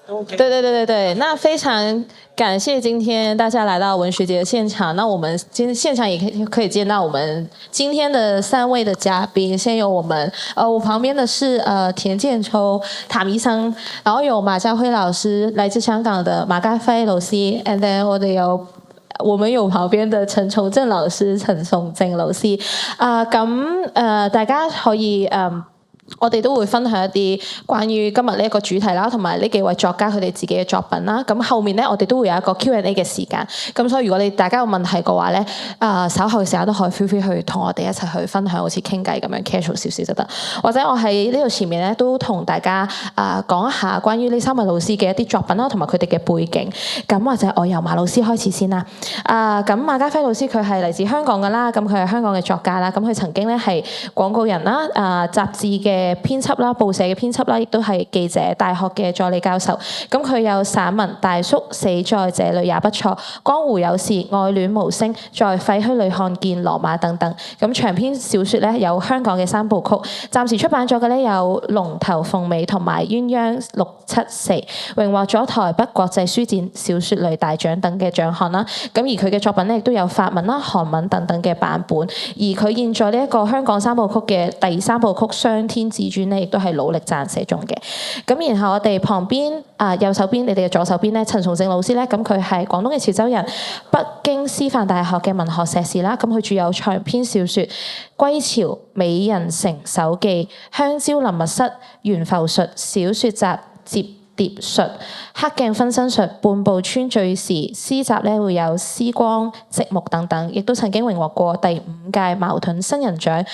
对，那非常感谢今天大家来到文学节的现场。那我们今天现场也可以见到我们今天的3位的嘉宾。先有我旁边的是田建秋塔医生，然后有马家辉老師，來自香港的馬家輝老師 ，and then 我們有旁邊的陳重正老師、陳崇正老師。大家可以我哋都會分享一啲關於今日呢一個主題啦，同埋呢幾位作家佢哋自己嘅作品啦。咁後面咧，我哋都會有一個 Q&A 嘅時間。咁所以如果大家有問題嘅話咧，稍後嘅時候都可以 feel free 去同我哋一齊去分享，好似傾偈咁樣 casual 少少就得。或者我喺呢度前面咧都同大家講一下關於呢3位老師嘅一啲作品啦，同埋佢哋嘅背景。咁或者我由馬老師開始先啦。咁馬家輝老師佢係嚟自香港㗎啦，咁佢係香港嘅作家啦，咁佢曾經咧係廣告人啦，雜誌嘅編輯啦，報社嘅編輯啦，亦都係記者，大學嘅助理教授。咁佢有散文《大叔死在這裏也不錯》、《江湖有事》、《愛戀無聲》、在廢墟裏看見羅馬等等。咁長篇小説咧有香港嘅3部曲，暫時出版咗嘅咧有《龍頭鳳尾》同埋《鴛鴦674》，榮獲咗台北國際書展小説類大獎等嘅獎項啦。咁而佢嘅作品咧亦都有法文啦、韓文等等嘅版本。而佢現在呢一個香港3部曲嘅第3部曲《雙天至尊》咧，亦都係努力撰寫中嘅。咁然後我哋旁邊右手邊，你哋嘅左手邊咧，陳崇正老師咧，咁佢係廣東嘅潮州人，北京師範大學嘅文學碩士啦。咁佢著有長篇小説《歸潮》、《美人城手記》、《香蕉林密室》、《懸浮術》、小説集《折疊術》、黑鏡分身術、半步村敘事詩集咧會有《絲光寂寞》等等，亦都曾經榮獲過第5屆茅盾新人獎、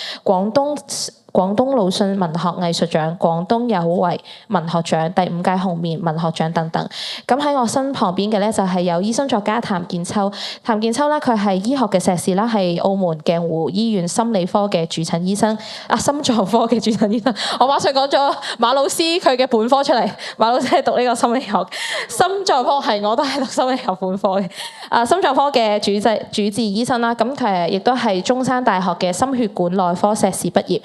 廣東魯迅文學藝術獎、廣東有為文學獎、第5屆紅棉文學獎等等。咁喺我身旁邊嘅咧就係有醫生作家譚建秋。譚建秋咧佢係醫學嘅碩士啦，係澳門鏡湖醫院心理科嘅主診醫生，心臟科嘅主診醫生。我馬上講咗馬老師佢嘅本科出嚟，馬老師係讀呢個心理學，心臟科係我都係讀心理學本科嘅。心臟科嘅主治醫生啦，咁佢亦都係中山大學嘅心血管內科碩士畢業。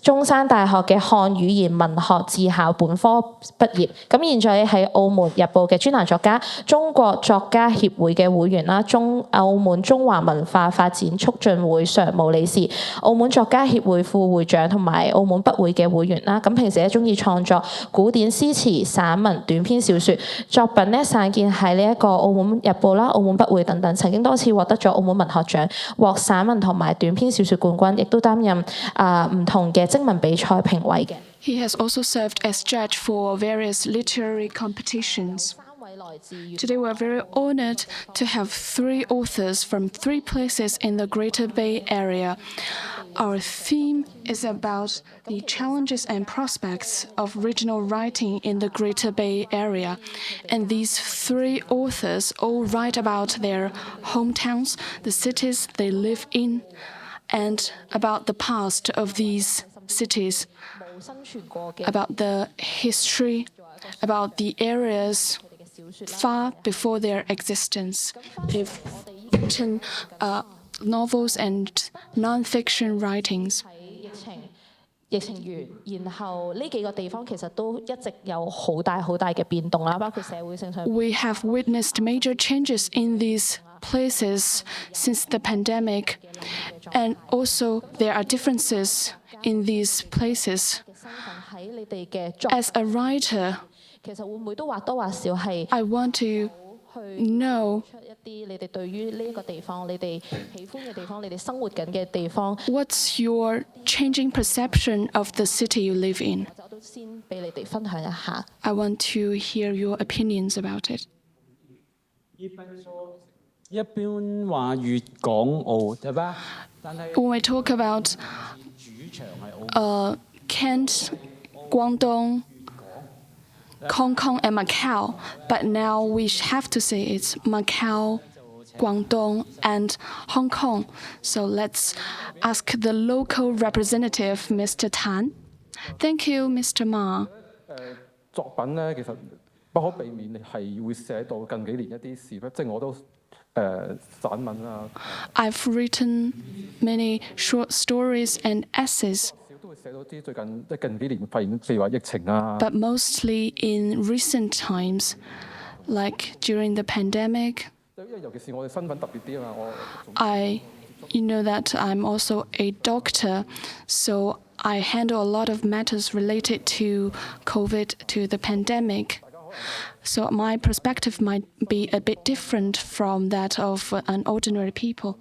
中山大學嘅漢語言文學自考本科畢業，咁現在喺澳門日報嘅專欄作家，中國作家協會嘅會員啦，澳門中華文化發展促進會常務理事，澳門作家協會副會長同埋澳門筆會嘅會員啦。咁平時咧中意創作古典詩詞、散文、短篇小説，作品咧散見喺呢一個澳門日報啦、澳門筆會等等，曾經多次獲得咗澳門文學獎，獲散文同埋短篇小説冠軍，亦都擔任唔同嘅徵文比賽評委嘅。He has also served as judge for various literary competitions. Today we are very honored to have 3 authors from 3 places in the Greater Bay Area. Our theme is about the challenges and prospects of regional writing in the Greater Bay Area. And these 3 authors all write about their hometowns, the cities they live in, and about the past of these cities, about the history, about the areas far before their existence. They've written novels and non-fiction writings. 疫情完，然後呢幾個地方其實都一直有好大嘅變動啦，包括社會性上。We have witnessed major changes in these places since the pandemic, and also there are differences in these places. As a writer, 其實會唔會都或多或少係 I want to know 一啲你哋對於呢一個地方，你哋喜歡嘅地方，你哋生活緊嘅地方。 what's your changing perception of the city you live in? 我都先俾你哋分享一下。 I want to hear your opinions about it. 一般話粵港澳係吧？但係 When we talk about 主場係澳 Kent, Guangdong, Hong Kong and Macau, but now we have to say it's Macau, Guangdong and Hong Kong. So let's ask the local representative, Mr. Tan. Thank you, Mr. Ma. 作品咧，其實不可避免係會寫到近幾年一啲事，即係我都散文啊。 I've written many short stories and essays. 都 But mostly in recent times, like during the pandemic, you know that I'm also a doctor, so I handle a lot of matters related to COVID, to the pandemic. So my perspective might be a bit different from that of an ordinary people.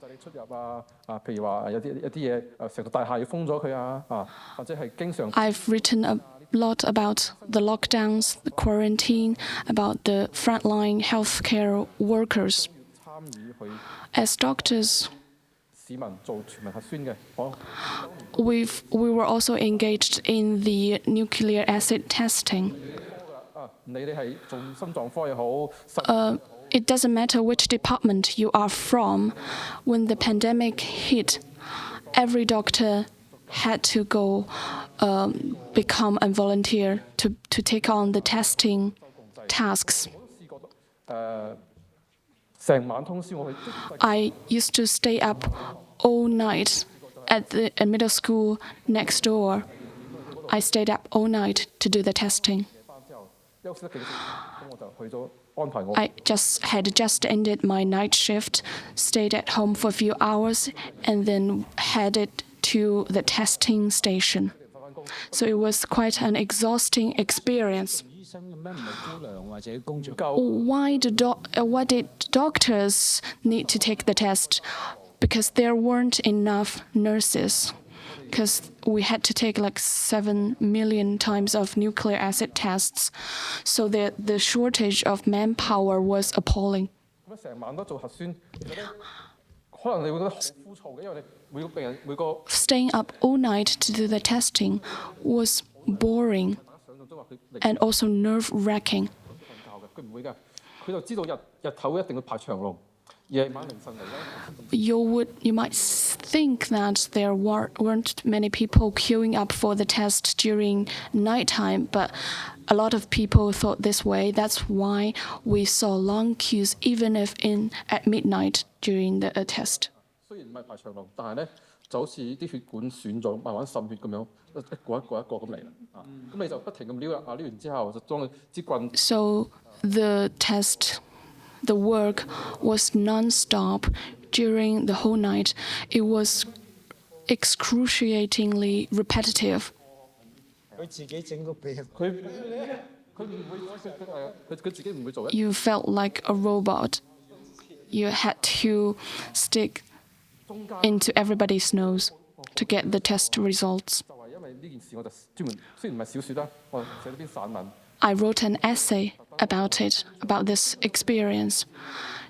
I've written a lot about the lockdowns, the quarantine, about the frontline healthcare workers. As doctors, we were also engaged in the nuclear acid testing. It doesn't matter which department you are from. When the pandemic hit, every doctor had to go become a volunteer to take on the testing tasks. I used to stay up all night at the middle school next door. I stayed up all night to do the testing. I had just ended my night shift, stayed at home for a few hours, and then headed to the testing station. So it was quite an exhausting experience. Why did doctors need to take the test? Because there weren't enough nurses. Because we had to take like 7 million times of nuclear acid tests. So the shortage of manpower was appalling. Staying up all night to do the testing was boring and also nerve-wracking. You might think that there weren't many people queuing up for the test during nighttime, but a lot of people thought this way. That's why we saw long queues, even if at midnight during the test. So the test, the work was non-stop during the whole night. It was excruciatingly repetitive. You felt like a robot. You had to stick into everybody's nose to get the test results. I wrote an essay about it, about this experience,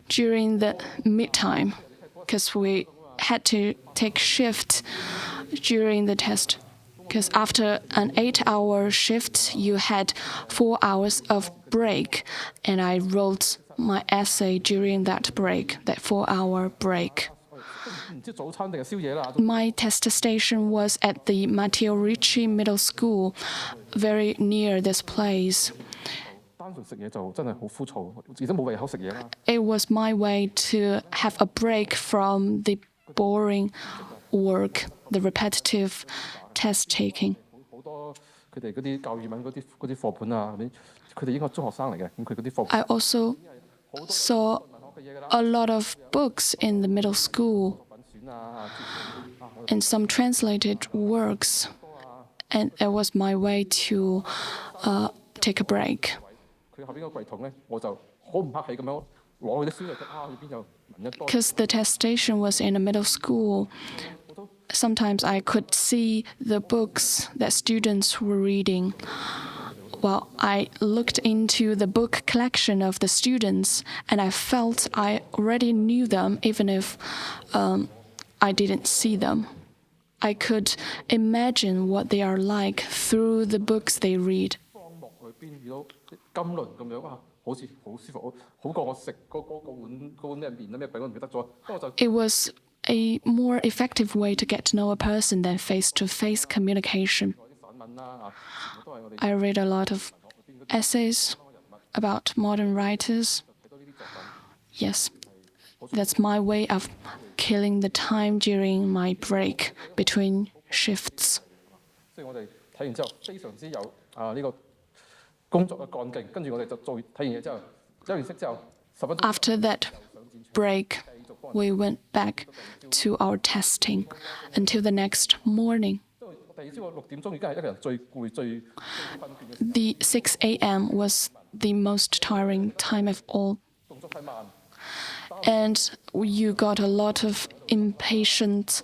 during the midtime, because we had to take shift during the test. Because after an 8-hour shift, you had 4 hours of break, and I wrote my essay during that break, that 4-hour break. My test station was at the Matteo Ricci Middle School, very near this place. It was my way to have a break from the boring work, the repetitive test taking. I also saw a lot of books in the middle school and some translated works, and it was my way to take a break. Because the test station was in a middle school, sometimes I could see the books that students were reading. Well, I looked into the book collection of the students, and I felt I already knew them, even if I didn't see them. I could imagine what they are like through the books they read. It was a more effective way to get to know a person than face-to-face communication. I read a lot of essays about modern writers. Yes, that's my way of killing the time during my break between shifts. 所以我哋睇完之後非常之有呢個工作嘅幹勁，跟住我哋就睇完嘢之後，休完息之後10分鐘。After that break, we went back to our testing until the next morning. 第二朝6點鐘已經係一個人最攰、最困倦嘅。The 6 a.m. was the most tiring time of all. 動作太慢。And you got a lot of impatient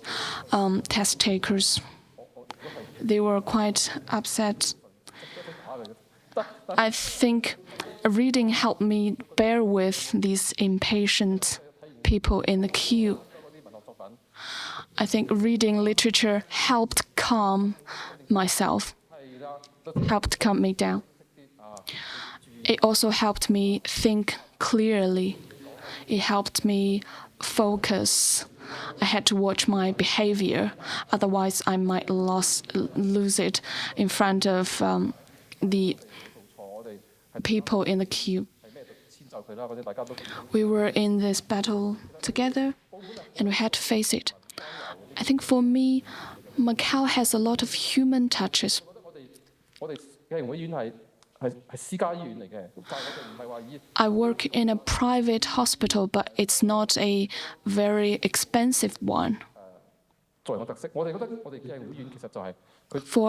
test takers. They were quite upset. I think reading helped me bear with these impatient people in the queue. I think reading literature helped calm myself, helped calm me down. It also helped me think clearly. It helped me focus. I had to watch my behavior, otherwise I might lose it in front of the people in the queue. We were in this battle together, and we had to face it. I think for me, Macau has a lot of human touches. I work in a private hospital, but it's not a very expensive one. For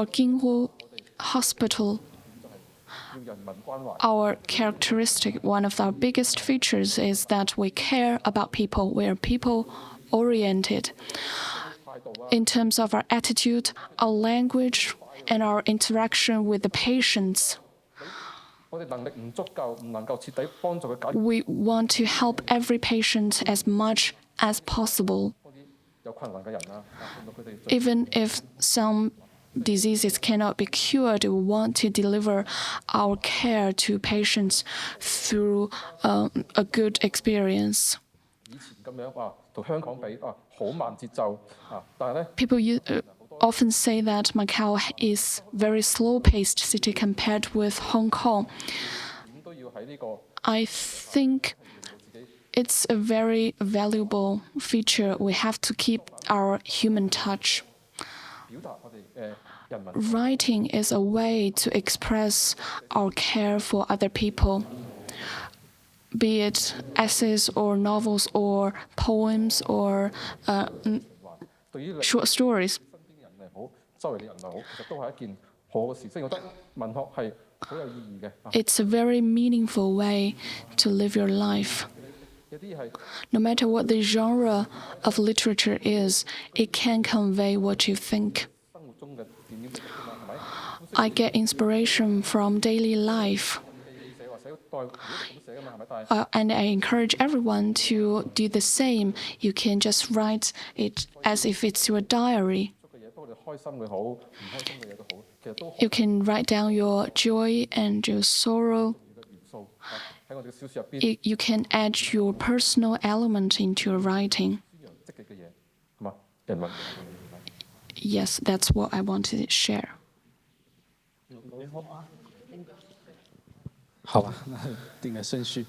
Kinghu Hospital, our characteristic, one of our biggest features is that we care about people. We are people-oriented. In terms of our attitude, our language, and our interaction with the patients, we want to help every patient as much as possible. Even if some diseases cannot be cured, we want to deliver our care to patients through a good experience. People often say that Macau is a very slow-paced city compared with Hong Kong. I think it's a very valuable feature. We have to keep our human touch. Writing is a way to express our care for other people, be it essays or novels or poems or short stories. It's a very meaningful way to live your life. No matter what the genre of literature is, it can convey what you think. I get inspiration from daily life. And I encourage everyone to do the same. You can just write it as if it's your diary. You can write down your joy and your sorrow. You can add your personal element into your writing. Yes, that's what I wanted to share. 好吧，那定个顺序。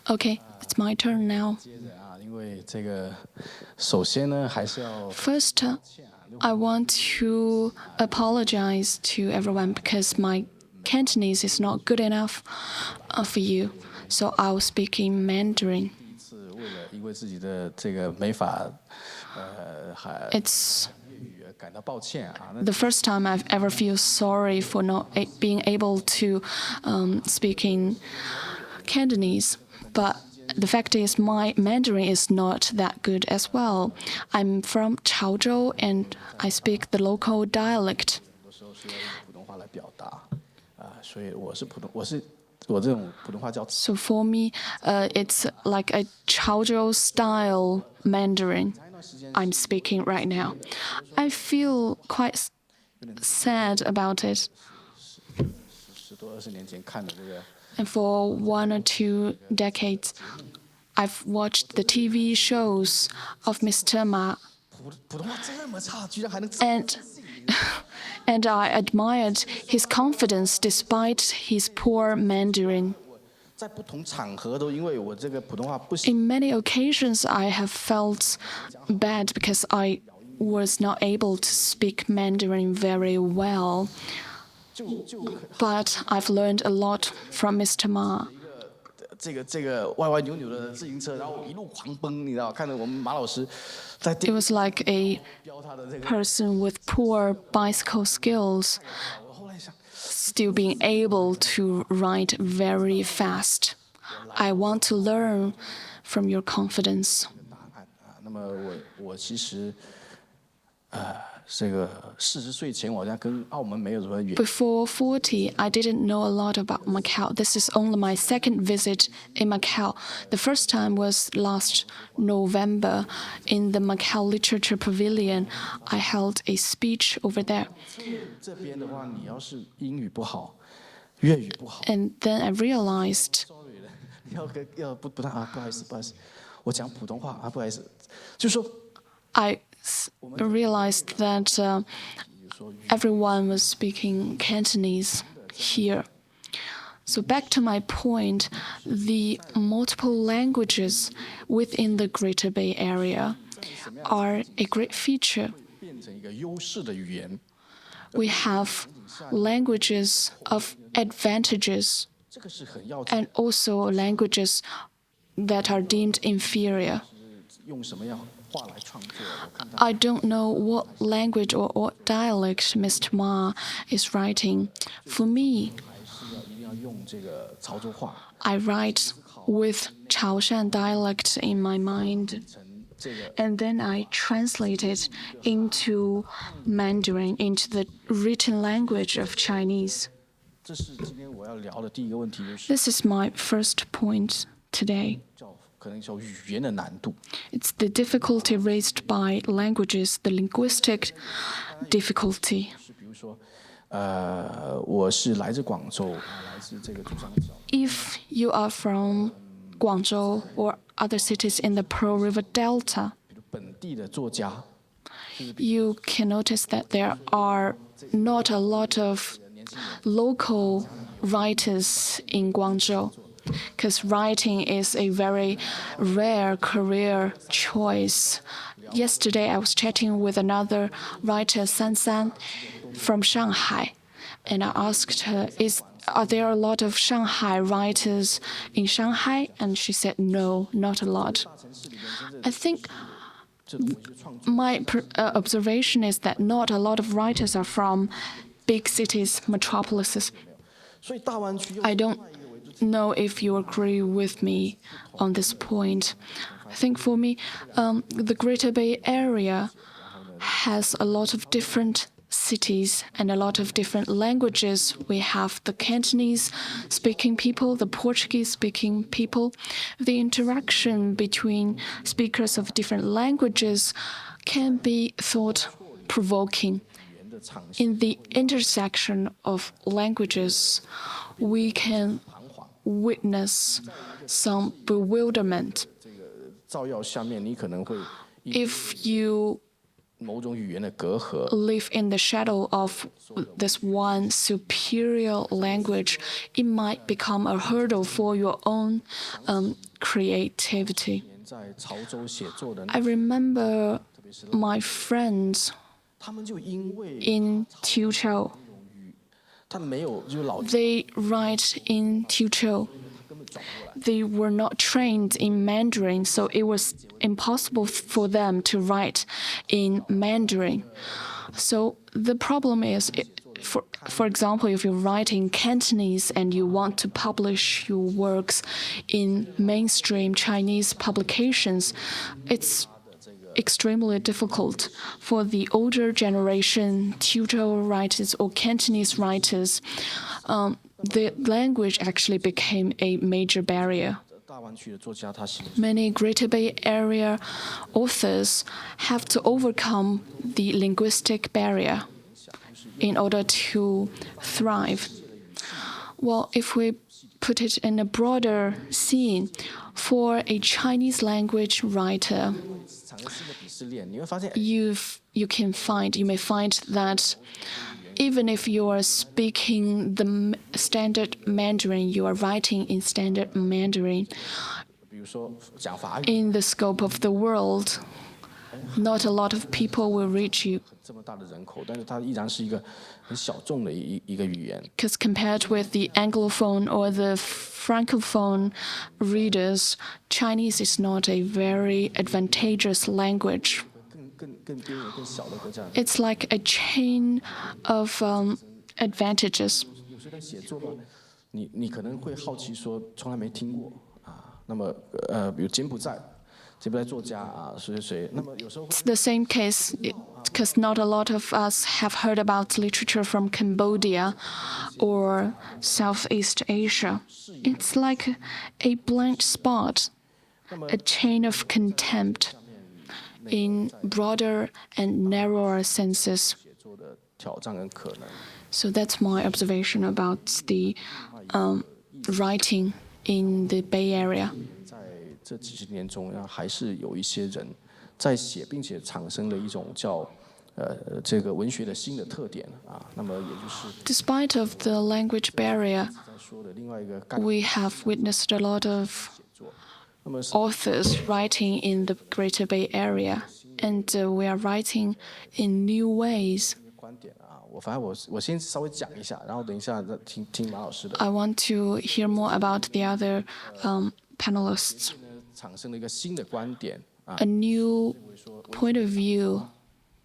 Okay, it's my turn now. 接着啊，因为这个，首先呢，还是要 First, I want to apologize to everyone because my Cantonese is not good enough for you, so I'll speak in Mandarin. 第一次为了因为自己的这个没法，还 It's 粤语感到抱歉啊。那 the first time I've ever feel sorry for not being able to speak in Cantonese, but the fact is my Mandarin is not that good as well. I'm from Chaozhou and I speak the local dialect. 有时候需要用普通话来表达啊，所以我这种普通话叫 So for me, it's like a Chaozhou style Mandarin I'm speaking right now. I feel quite sad about it. 10多20年前看的这个。 And for 1 or 2 decades, I've watched the TV shows of Mr. Ma, 普通话这么差，居然还能 and I admired his confidence despite his poor Mandarin. 在不同场合都因为我这个普通话不行， In many occasions, I have felt bad because I was not able to speak Mandarin very well, but I've learned a lot from Mr. Ma. 这个歪歪扭扭的自行车，然后一路狂奔，你知道，看着我们马老师在 It was like a person with poor bicycle skills still being able to ride very fast. I want to learn from your confidence. 那么我其实这个40岁前我好像跟澳门没有什么远。 Before 40, I didn't know a lot about Macau. This is only my second visit in Macau. The first time was last November in the Macau Literature Pavilion. I held a speech over there. 这边的话，你要是英语不好，粤语不好 And then I realized 要不太不好意思，我讲普通话不好意思，就是说 I realized that everyone was speaking Cantonese here. So back to my point, the multiple languages within the Greater Bay Area are a great feature. 变成一个优势的语言， We have languages of advantages 这个是很要 and also languages that are deemed inferior. 用什么样话来创作？我看到 I don't know what language or what dialect Mr. Ma is writing. For me, 还是一定要用这个潮州话， I write with Chaoshan dialect in my mind, 成这个 and then I translate it into Mandarin, into the written language of Chinese. 这是今天我要聊的第一个问题，就是 This is my first point today. 可能叫语言的难度。 It's the difficulty raised by languages, the linguistic difficulty. 是比如说，我是来自广州，来自这个珠三角。 If you are from Guangzhou or other cities in the Pearl River Delta, 比如本地的作家， you can notice that there are not a lot of local writers in Guangzhou, because writing is a very rare career choice. Yesterday, I was chatting with another writer, San San, from Shanghai, and I asked her, are there a lot of Shanghai writers in Shanghai? And she said, no, not a lot. I think my observation is that not a lot of writers are from big cities, metropolises. 所以大湾区 I don't know if you agree with me on this point. I think for me, the Greater Bay Area has a lot of different cities and a lot of different languages. We have the Cantonese-speaking people, the Portuguese-speaking people. The interaction between speakers of different languages can be thought-provoking. In the intersection of languages, we can witness some bewilderment. 照耀下面，你可能会 If you 某种语言的隔阂， live in the shadow of this one superior language, it might become a hurdle for your own creativity. 在潮州写作的， I remember my friends 他们就因为 in Teochew. 他没有就是老 They write in Teochew. They were not trained in Mandarin, so it was impossible for them to write in Mandarin. So the problem is, for example, if you're writing Cantonese and you want to publish your works in mainstream Chinese publications, it's extremely difficult for the older generation Teochew writers or Cantonese writers. The language actually became a major barrier. 大湾区的作家，他写 Many Greater Bay Area authors have to overcome the linguistic barrier in order to thrive. Well, if we put it in a broader scene, for a Chinese language writer, 产生新的鄙视链，你会发现， you may find that even if you are speaking the standard Mandarin, you are writing in standard Mandarin. 比如说讲法语， In the scope of the world, not a lot of people will reach you. 这么大的人口，但是它依然是一个很小众的一个语言。 Because compared with the Anglophone or the Francophone readers, Chinese is not a very advantageous language. 更边缘、更小的国家。 It's like a chain of advantages. 有时在写作吧，你可能会好奇说，从来没听过啊。那么比如柬埔寨作家啊，谁？那么有时候会 It's the same case because not a lot of us have heard about literature from Cambodia or Southeast Asia. It's like a blind spot, a chain of contempt in broader and narrower senses. 写作的挑战跟可能。 So that's my observation about the writing in the Bay Area. 在这几十年中，还是有一些人在写，并且产生了一种叫这个文学的新的特点啊。那么也就是 Despite of the language barrier, 在说的另外一个概念 we have witnessed a lot of 作。那么 authors writing in the Greater Bay Area, and we are writing in new ways. 观点啊，反正我先稍微讲一下，然后等一下再听马老师的。 I want to hear more about the other panelists. 产生了一个新的观点啊， A new point of view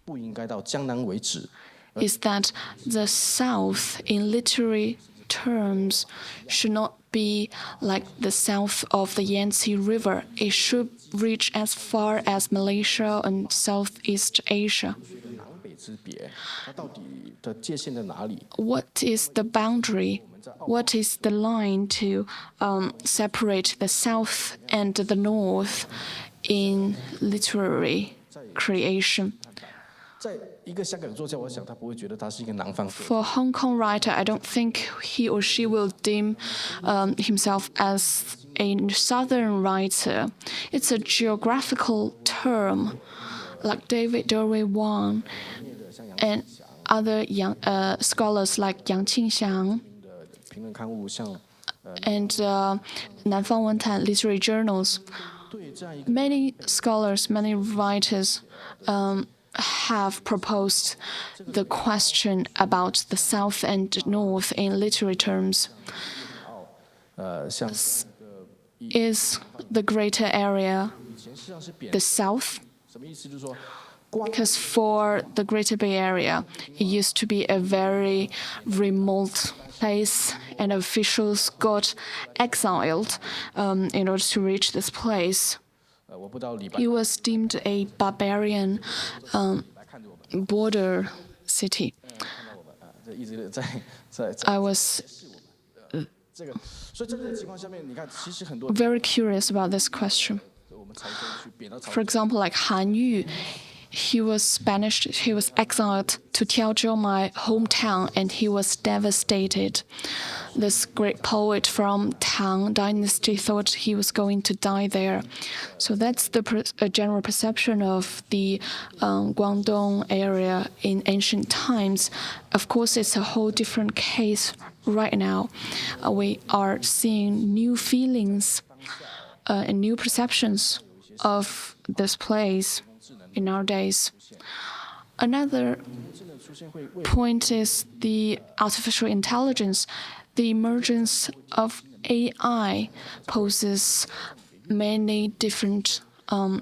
不应该到江南为止。 is that the South, in literary terms, should not be like the south of the Yangtze River. It should reach as far as Malaysia and Southeast Asia. 南北之别，它到底的界限在哪里？ What is the boundary? What is the line to separate the South and the North in literary creation? 在一个香港作家，我想他不会觉得他是一个南方作家。 For a Hong Kong writer, I don't think he or she will deem himself as a southern writer. It's a geographical term, like David Dorway Wang and other scholars like Yang Qingxiang 评论刊物像 and Nanfang Wentan literary journals. 对这样一个 Many scholars, many writers have proposed the question about the South and North in literary terms. 像 Is the greater area 以前实际上是贬 the South? 什么意思？就是说，光 Because for the Greater Bay Area, it used to be a very remote place, and officials got exiled in order to reach this place. 我不知道礼拜 It was deemed a barbarian 看着我们， border city. 这一直在 I was 这个，所以在这个情况下面，你看，其实很多 very curious about this question. 我们潮州去贬到潮 For example, like Han Yu, he was banished, he was exiled to Tiaozhou, my hometown, and he was devastated. This great poet from Tang Dynasty thought he was going to die there. So that's the general perception of the Guangdong area in ancient times. Of course, it's a whole different case right now. We are seeing new feelings and new perceptions of this place in our days. Another 真的出现会为 point is the artificial intelligence. The emergence of AI poses many different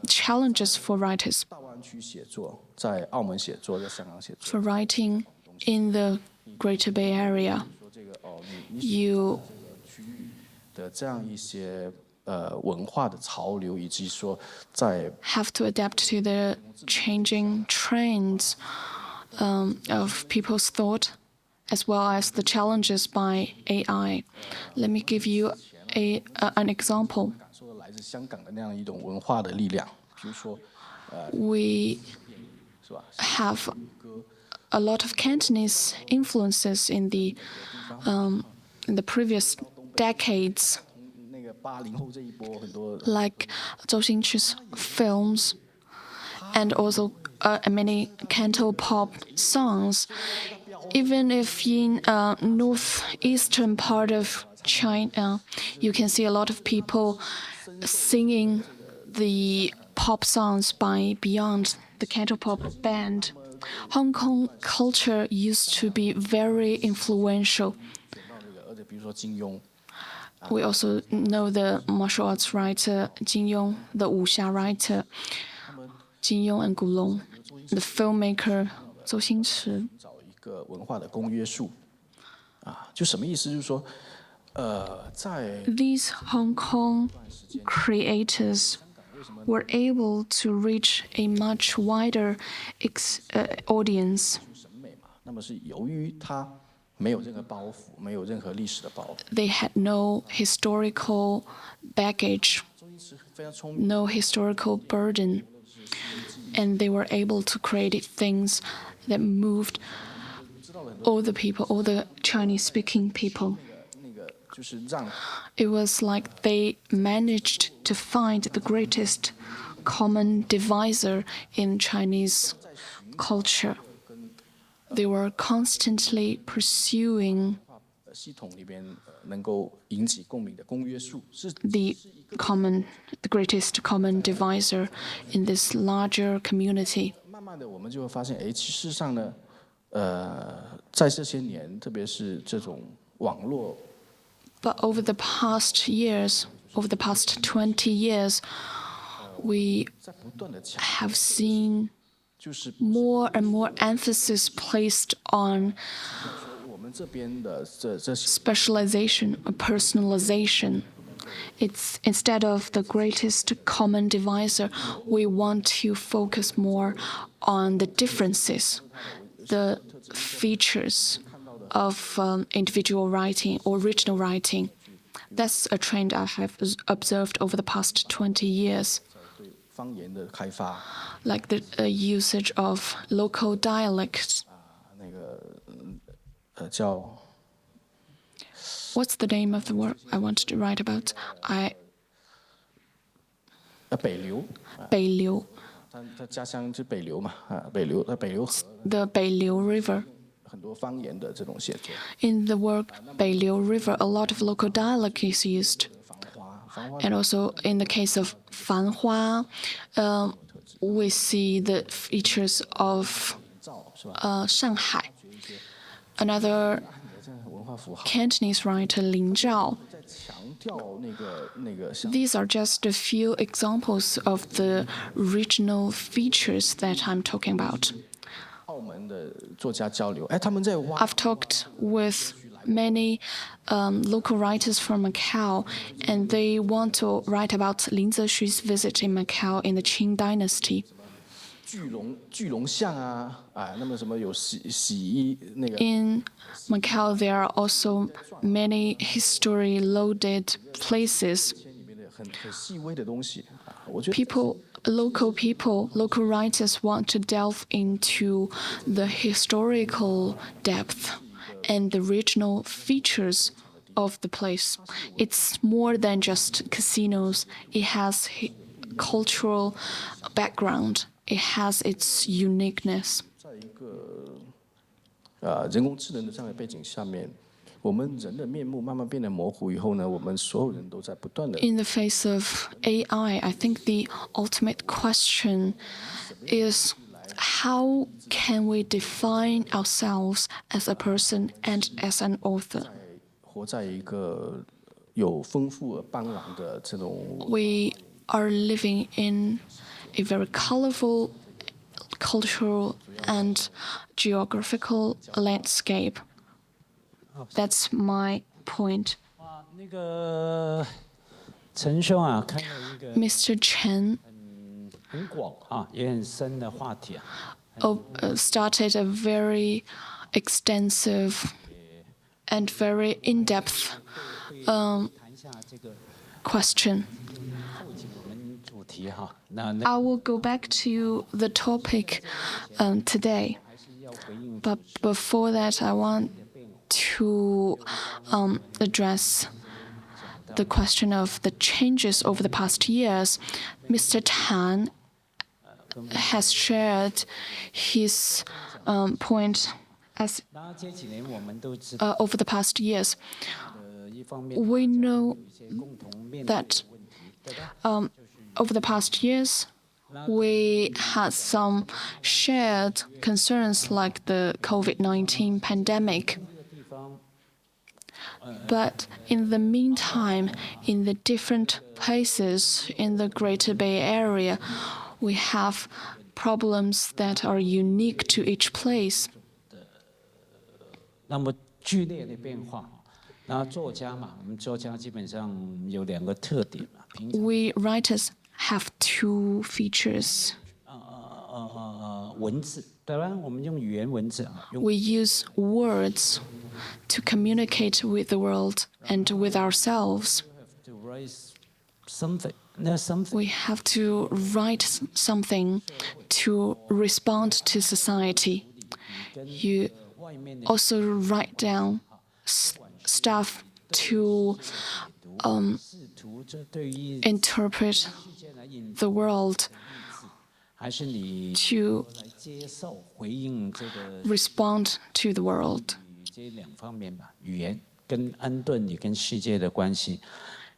challenges for writers. 大湾区写作，在澳门写作，在香港写作， For writing in the Greater Bay Area, 说这个哦，你 you 区域的这样一些文化的潮流，以及说在 have to adapt to the changing trends of people's thought, as well as the challenges by AI. Let me give you an example. 感受到来自香港的那样一种文化的力量，比如说 We 是吧？ have a lot of Cantonese influences in the previous decades, 那个80后这一波很多 like Zhou Xingqi's films, and also many Canto pop songs. Even if in northeastern part of China, you can see a lot of people singing the pop songs by beyond the Cantopop band. Hong Kong culture used to be very influential. 而且比如说金庸。 We also know the martial arts writer Jin Yong, the wuxia writer Jin Yong and Gu Long, the filmmaker 周星驰。找一个文化的公约数，就什么意思？就是说，在 These Hong Kong creators were able to reach a much wider audience. 审美嘛，那么是由于它没有任何包袱，没有任何历史的包袱。 They had no historical baggage, 周星驰非常聪明， no historical burden, and they were able to create things that moved all the people, all the Chinese-speaking people. 那个就是让 It was like they managed to find the greatest common divisor in Chinese culture. They were constantly pursuing 系统里边能够引起共鸣的公约数，是 the greatest common divisor in this larger community. 慢慢的我们就会发现，哎，其实上呢，在这些年，特别是这种网络。 But over the past years, over the past 20 years, we 在不断的强， have seen 就是 more and more emphasis placed on 我们这边的这些 specialization or personalization. It's instead of the greatest common divisor, we want to focus more on the differences, the features of individual writing or original writing. That's a trend I have observed over the past 20 years, 对方言的开发， like the usage of local dialects. 那个叫 What's the name of the work I wanted to write about? 北流，北流，他家乡就北流嘛，北流河 the 北流 River. 很多方言的这种写作， In the work 北流 River, a lot of local dialect is used. 繁花 And also in the case of 繁花, we see the features of 照是吧？ Shanghai. Another 这文化符号 Cantonese writer, Lin Zhao. 在强调那个像 These are just a few examples of the regional features that I'm talking about. 澳门的作家交流，哎，他们在挖 I've talked with many local writers from Macau, and they want to write about Lin Zexu's visit in Macau in the Qing dynasty. 巨龙像啊，那么什么有洗衣那个 In Macau, there are also many history-loaded places. 里面的很细微的东西我觉得 Local writers want to delve into the historical depth and the regional features of the place. It's more than just casinos. It has cultural background. It has its uniqueness. 在一个人工智能的这样的背景下面，我们人的面目慢慢变得模糊以后呢，我们所有人都在不断的 In the face of AI, I think the ultimate question is how can we define ourselves as a person and as an author? 活在一个有丰富而斑斓的这种 We are living in a very colorful cultural and geographical landscape. That's my point. 那个陈兄啊，看到一个 Mr. Chen 很广啊，也很深的话题啊。 started a very extensive and very in-depth 谈一下这个 question. 后期我们主题哈，那 I will go back to the topic today. 还是要回应 But before that, I want to address the question of the changes over the past years. Mr. Tan has shared his point as 那这几年我们都知道， over the past years. 一方面 We know 有一些共同面对的 that 问题，对吧？ over the past years, We had some shared concerns like the COVID-19 pandemic. But in the meantime, in the different places in the Greater Bay Area, we have problems that are unique to each place. 那么剧烈的变化，那作家嘛，我们作家基本上有2个特点嘛。We writers have 2 features. 文字，当然我们用语言文字啊， We use words to communicate with the world and with ourselves. to write something. 那 something We have to write something to respond to society. You also write down stuff to 试图这对于 interpret the world, 还是你 to 来接受回应这个 respond to the world. 这2方面吧，语言跟安顿也跟世界的关系。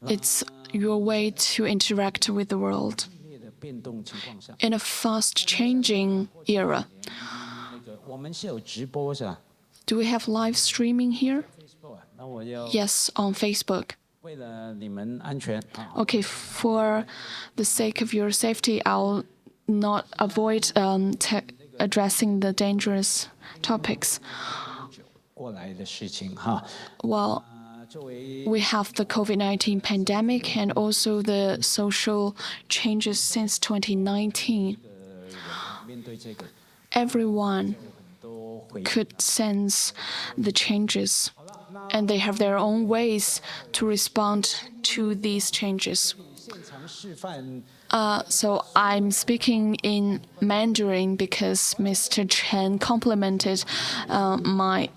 It's your way to interact with the world. 剧烈的变动情况下， In a fast-changing era. 那个我们是有直播是吧 Do we have live streaming here? ？Facebook 啊，那我要 Yes, on Facebook. 为了你们安全啊， Okay, for the sake of your safety, I'll not avoid addressing the dangerous topics. 过来的事情哈。 Well, 作为 we have the COVID-19 pandemic and also the social changes since 2019. 面对这个 Everyone 都回 could sense the changes, and they have their own ways to respond to these changes. 现场示范 So I'm speaking in Mandarin because Mr. Chen complimented my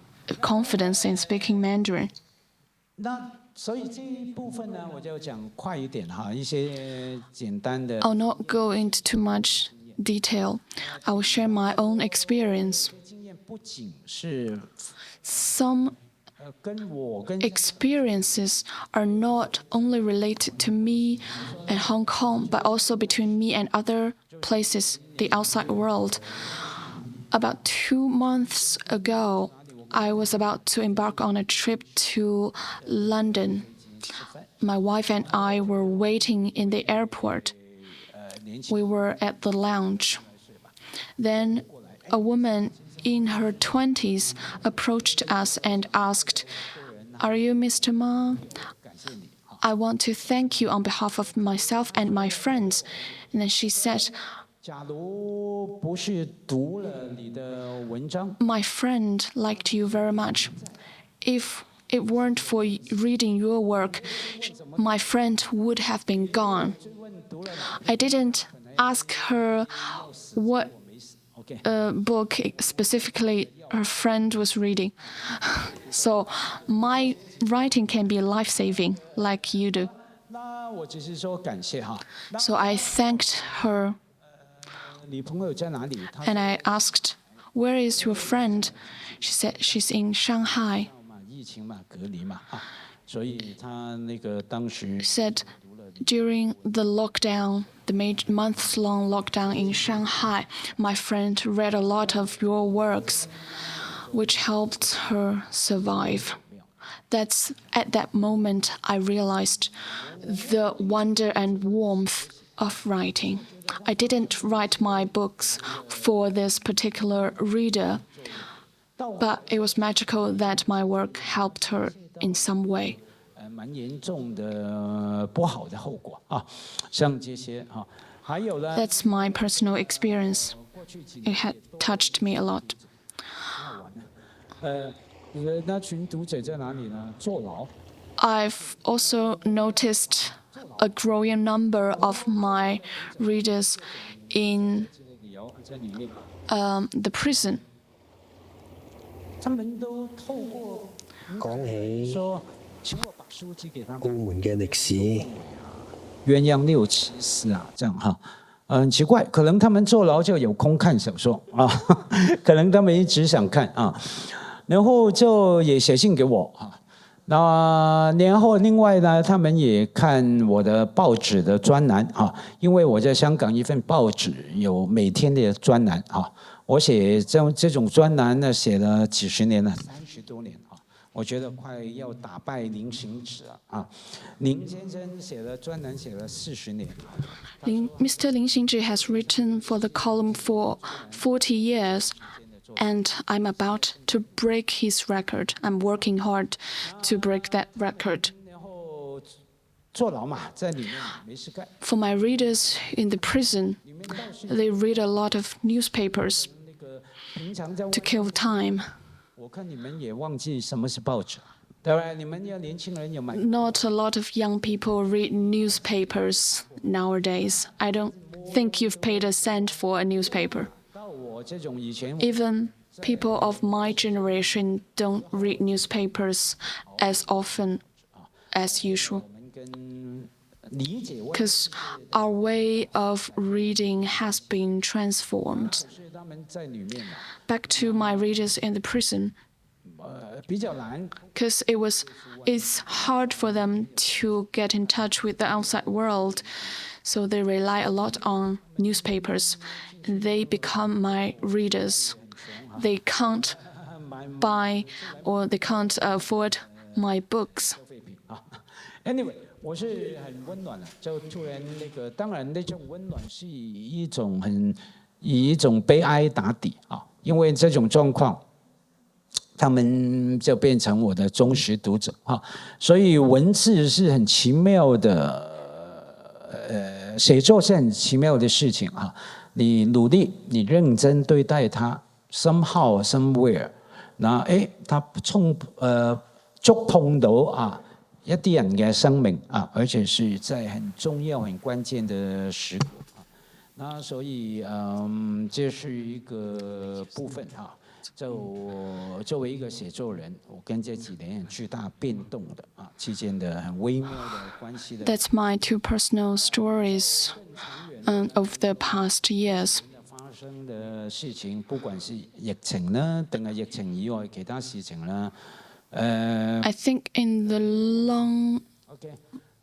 confidence in speaking Mandarin. 那所以这一部分呢，我就讲快一点哈，一些简单的 I'll not go into too much detail. I will share my own experience. 经验，不仅是 Some 跟我跟 experiences are not only related to me and Hong Kong, but also between me and other places, the outside world. About 2 months ago, I was about to embark on a trip to London. My wife and I were waiting in the airport. We were at the lounge. Then a woman in her 20s approached us and asked, "Are you Mr. Ma? I want to thank you on behalf of myself and my friends." And then she said, 假如不是读了你的文章， "My friend liked you very much. If it weren't for reading your work, my friend would have been gone." I didn't ask her what book specifically her friend was reading. So my writing can be life-saving, like you do. 那我只是说感谢哈。 So I thanked her 你朋友在哪里？他 and I asked, "Where is your friend?" She said she's in Shanghai. 嘛疫情嘛隔离嘛啊，所以他那个当时 Said during the lockdown, the months-long lockdown in Shanghai, my friend read a lot of your works, which helped her survive. That's at that moment I realized the wonder and warmth of writing. I didn't write my books for this particular reader, but it was magical that my work helped her in some way. 蛮严重的不好的后果啊，像这些啊，还有呢， That's my personal experience. It had touched me a lot. 你的那群读者在哪里呢？坐牢。 I've also noticed a growing number of my readers in 理由在里面， the prison. 他们都透过講起说，请我把书寄给他澳们。門嘅歷史，鸳鸯六七四啊，这样哈，很奇怪，可能他们坐牢就有空看小说啊，可能他们一直想看啊，然后就也写信给我啊。那年后，另外呢，他们也看我的报纸的专栏啊，因为我在香港一份报纸有每天的专栏啊，我写这种专栏呢，写了几十年了，30多年啊，我觉得快要打败林行止了啊。林先生写了专栏写了40年。Mr. Lin Xingzhi has written for the column for 40 years. And I'm about to break his record. I'm working hard to break that record. 坐牢嘛，在里面没事干。 For my readers in the prison, they read a lot of newspapers to kill time. 我看你们也忘记什么是报纸，对吧？你们要年轻人有买。Not a lot of young people read newspapers nowadays. I don't think you've paid a cent for a newspaper. 到我这种以前。 Even people of my generation don't read newspapers as often as usual. Because our way of reading has been transformed. Back to my readers in the prison. Because it's hard for them to get in touch with the outside world, so they rely a lot on newspapers. They become my readers. They can't buy or they can't afford my books. Anyway, 我是很温暖的，就突然那个，当然那种温暖是以一种悲哀打底啊，因为这种状况，他们就变成我的忠实读者啊，所以文字是很奇妙的，写作是很奇妙的事情啊。你努力，你認真對待它 ，somehow somewhere， 那它觸碰到啊一啲人嘅生命啊，而且是在很重要、很關鍵的時刻啊。那所以這是一個部分啊。就作為一個寫作人，我跟這幾年很巨大變動的啊期間的很微妙的關係的。That's my two personal stories of the past years. 發生的事情，不管是疫情啦，定係疫情以外其他事情啦。I think in the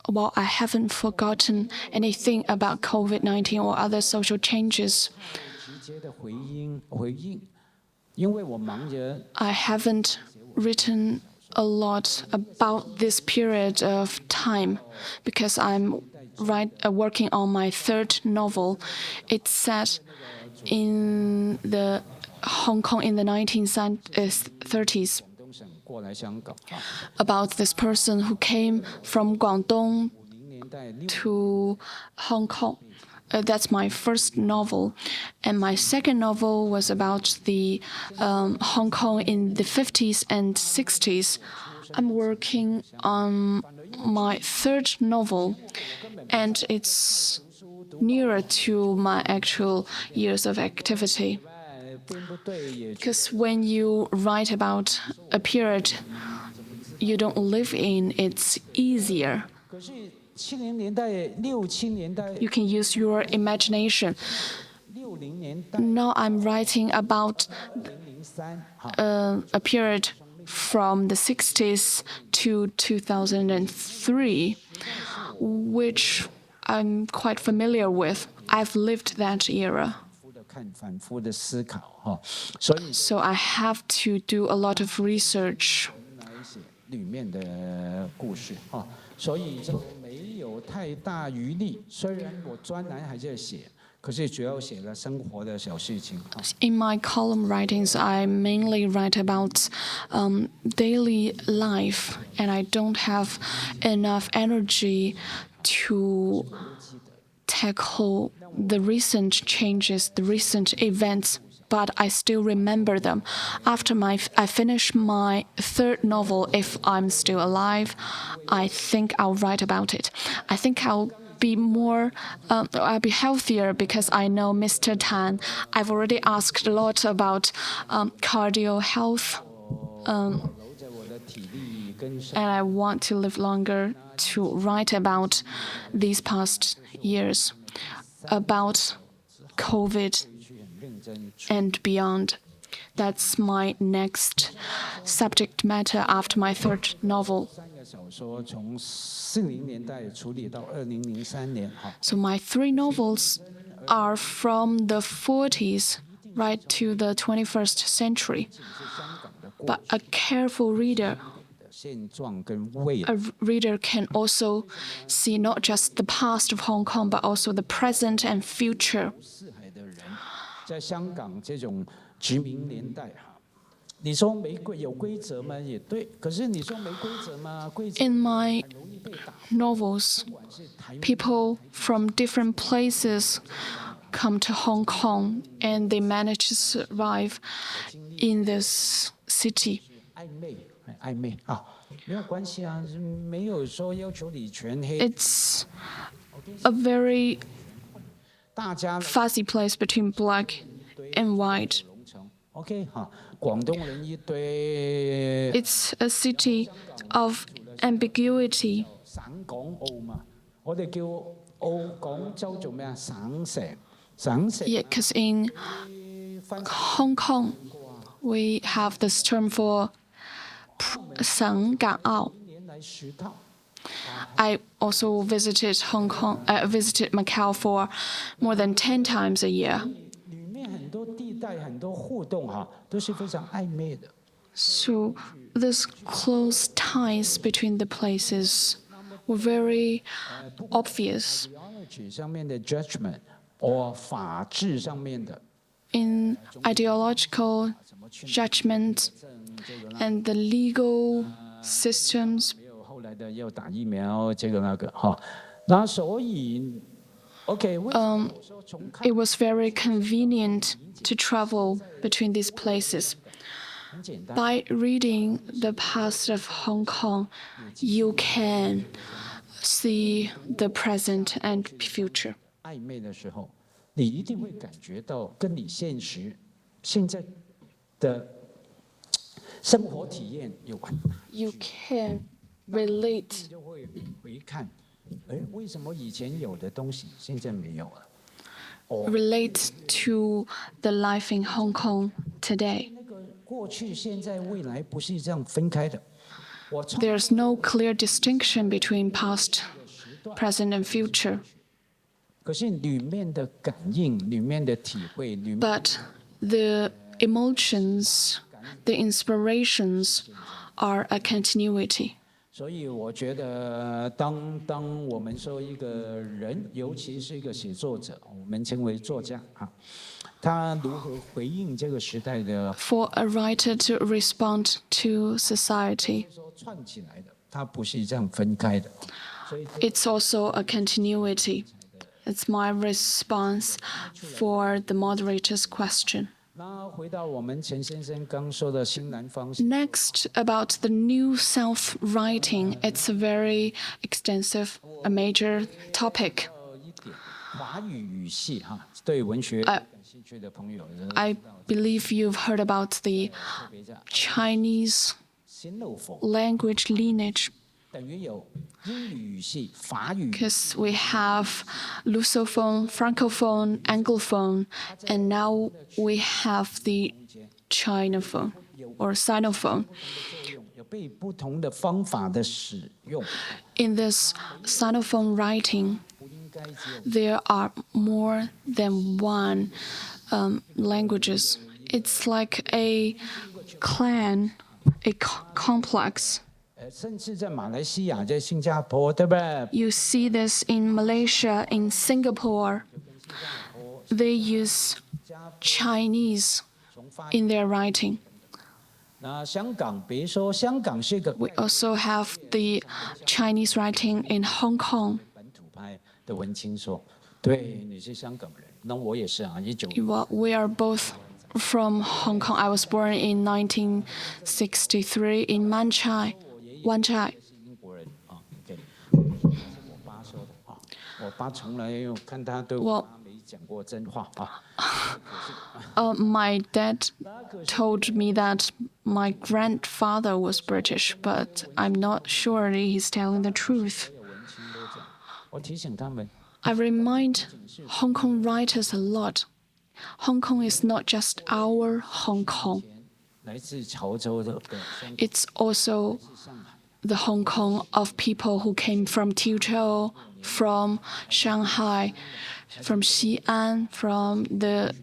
well, I haven't forgotten anything about COVID-19 or other social changes. I haven't written a lot about this period of time because I'm working on my third novel. It's set in the Hong Kong in the 1930s. About this person who came from Guangdong to Hong Kong. That's my first novel. And my second novel was about the Hong Kong in the 50s and 60s. I'm working on my third novel, and it's nearer to my actual years of activity. Because when you write about a period you don't live in, it's easier. You can use your imagination. Now I'm writing about a period from the 60s to 2003, which I'm quite familiar with. I've lived that era. So I have to do a lot of research. 所以就没有太大余力。虽然我专栏还在写，可是主要写了生活的小事情。In my column writings, I mainly write about daily life, and I don't have enough energy to tackle the recent changes, the recent events, but I still remember them. After I finish my third novel, If I'm Still Alive, I think I'll write about it. I think I'll be healthier because I know Mr. Tan. I've already asked a lot about cardio health, and I want to live longer to write about these past years, about COVID and beyond. That's my next subject matter after my third novel. 3个小说从40年代处理到2003年，哈。So my 3 novels are from the 40s right to the 21st century. But a careful reader, 现状跟未来 a reader can also see not just the past of Hong Kong, but also the present and future. 四海的人，在香港这种殖民年代，哈，你说没有规则吗？也对，可是你说没规则吗？规则 In my 很容易被打。 novels, 不管是台湾 people from different places come to Hong Kong and they manage to survive in this city. 暧昧啊，没有关系啊，没有说要求你全黑。 It's a very 大家 fuzzy place between black and white. 龙城 ，OK 哈，广東人一堆 It's a city of ambiguity. 省港澳嘛，我哋叫澳廣州做咩啊？省城，省城 Yeah, because in Hong Kong, we have this term for 省港澳. 年來10趟。 I also visited visited Macau for more than 10 times a year. 里面很多地帶、很多互動哈，都是非常曖昧的。 So these close ties between the places were very obvious. ideology 上面的 judgment，或法治上面的 In ideological judgment and the legal systems, 没有后來的要打疫苗，這個那個哈。那所以，OK， 為什麼我說從看 it was very convenient to travel between these places. 很簡單， By reading the past of Hong Kong, you can see the present and future. 曖昧的時候，你一定會感覺到跟你現在的生活體驗有關， You can relate 就會回看，哎，為什麼以前有的東西現在沒有了？ relate to the life in Hong Kong today. 那個過去、現在、未來不是這樣分開的。我從 There's no clear distinction between past, present, and future. 可是裡面的感應、裡面的體會、裡面 But the emotions, the inspirations are a continuity. 所以我覺得當我們說一個人，尤其是一個寫作者，我們稱為作家啊，他如何回應這個時代的 For a writer to respond to society, 說串起來的，它不是這樣分開的。所以 it's also a continuity. It's my response for the moderator's question. 那回到我們陳先生剛說的新南方 Next, about the New South writing, it's a very extensive, a major topic. 一點華語語系哈，對文學感興趣的朋友， I believe you've heard about the Chinese 新漏風 language lineage, 等於有英語語系、法語 because we have Lusophone, Francophone, Anglophone, and now we have the Chinophone or Sinophone. 有被不同的方法的使用， In this Sinophone writing, 不應該只有 there are more than one languages. It's like a clan, a complex. 甚至在馬來西亞、在新加坡，對不對？ You see this in Malaysia, in Singapore. They use Chinese in their writing. 那香港，別說香港是個 We also have the Chinese writing in Hong Kong. 本土派的文青說，對，你是香港人，那我也是啊，19 Well, we are both from Hong Kong. I was born in 1963 in Wan Chai. 是英國人啊，OK， 是我爸說的啊，我爸從來有看他對我媽沒講過真話啊。 My dad told me that my grandfather was British, but I'm not sure he's telling the truth. 文青都講，我提醒他們， I remind Hong Kong writers a lot Hong Kong is not just our Hong Kong. 来自潮州的香港 It's also the Hong Kong of people who came from Teochew, from Shanghai, from Xi'an, from the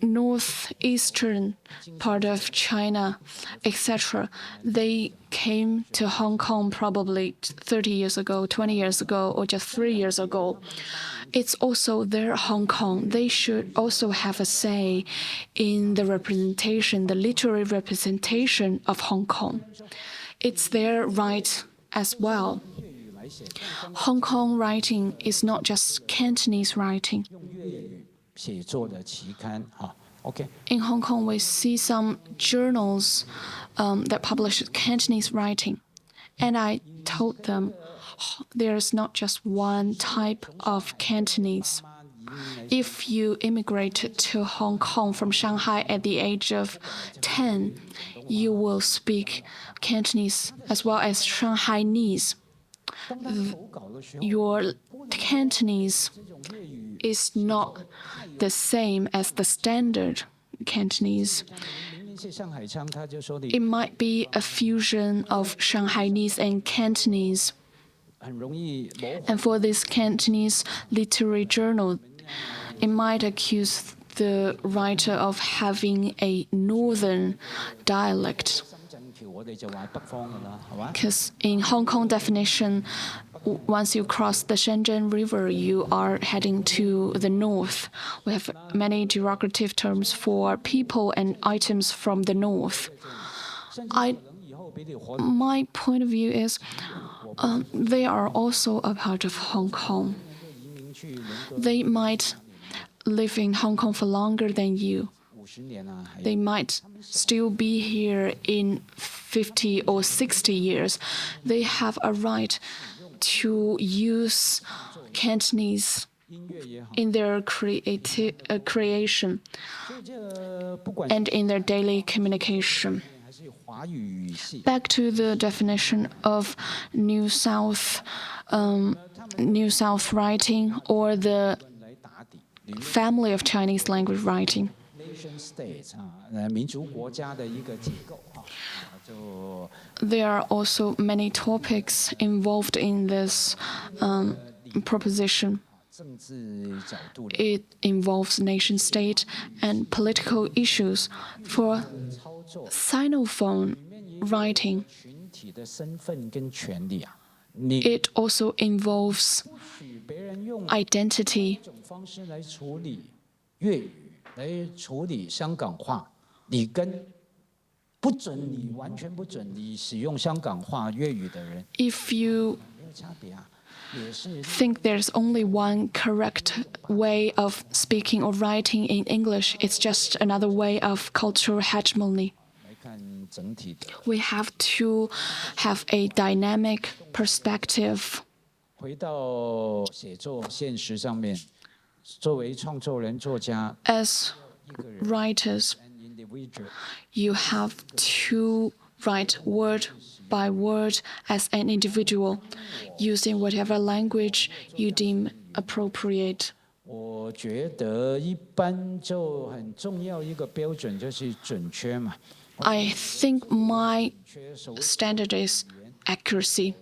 northeastern part of China, etc. They came to Hong Kong probably 30 years ago, 20 years ago, or just 3 years ago. It's also their Hong Kong. They should also have a say in the representation, the literary representation of Hong Kong. It's their right as well. Hong Kong writing is not just Cantonese writing. 写作的期刊哈 OK In Hong Kong, we see some journals that publish Cantonese writing. And I told them there's not just one type of Cantonese. If you immigrated to Hong Kong from Shanghai at the age of 10, you will speak Cantonese as well as Shanghainese. Your Cantonese is not the same as the standard Cantonese. 谢上海腔他就说你 It might be a fusion of Shanghainese and Cantonese. 很容易模糊 And for this Cantonese literary journal, it might accuse the writer of having a northern dialect. 深圳橋我哋就話北方㗎啦係嘛 Because in Hong Kong definition, once you cross the Shenzhen River, you are heading to the north. We have many derogative terms for people and items from the north. My point of view is they are also a part of Hong Kong. They might live in Hong Kong for longer than you. 50年啊係 They might still be here in 50 or 60 years. They have a right to use Cantonese 音樂也好 in their creation 這不管 and in their daily communication. 還是華語語系 Back to the definition of New South writing or the 來打底 family of Chinese language writing. nation states 啊民族國家的一個結構啊就 There are also many topics involved in this proposition. 政治角度的 It involves nation state and political issues. For 操作 Sinophone writing, 群體的身份跟權利啊你 it also involves 許別人用 identity. 這種方式來處理粵語來處理香港話你跟不准你完全不准你使用香港話粵語的人 If you 沒有差別啊也是 think there's only one correct way of speaking or writing in English, it's just another way of cultural hegemony. 來看整體的 We have to have a dynamic perspective. 回到寫作現實上面作為創作人作家 As 一個人 writers, an individual you have to write word by word as an individual, using whatever language you deem appropriate. 我覺得一般就很重要一個標準就是準確嘛 I think my 確守 standard is accuracy.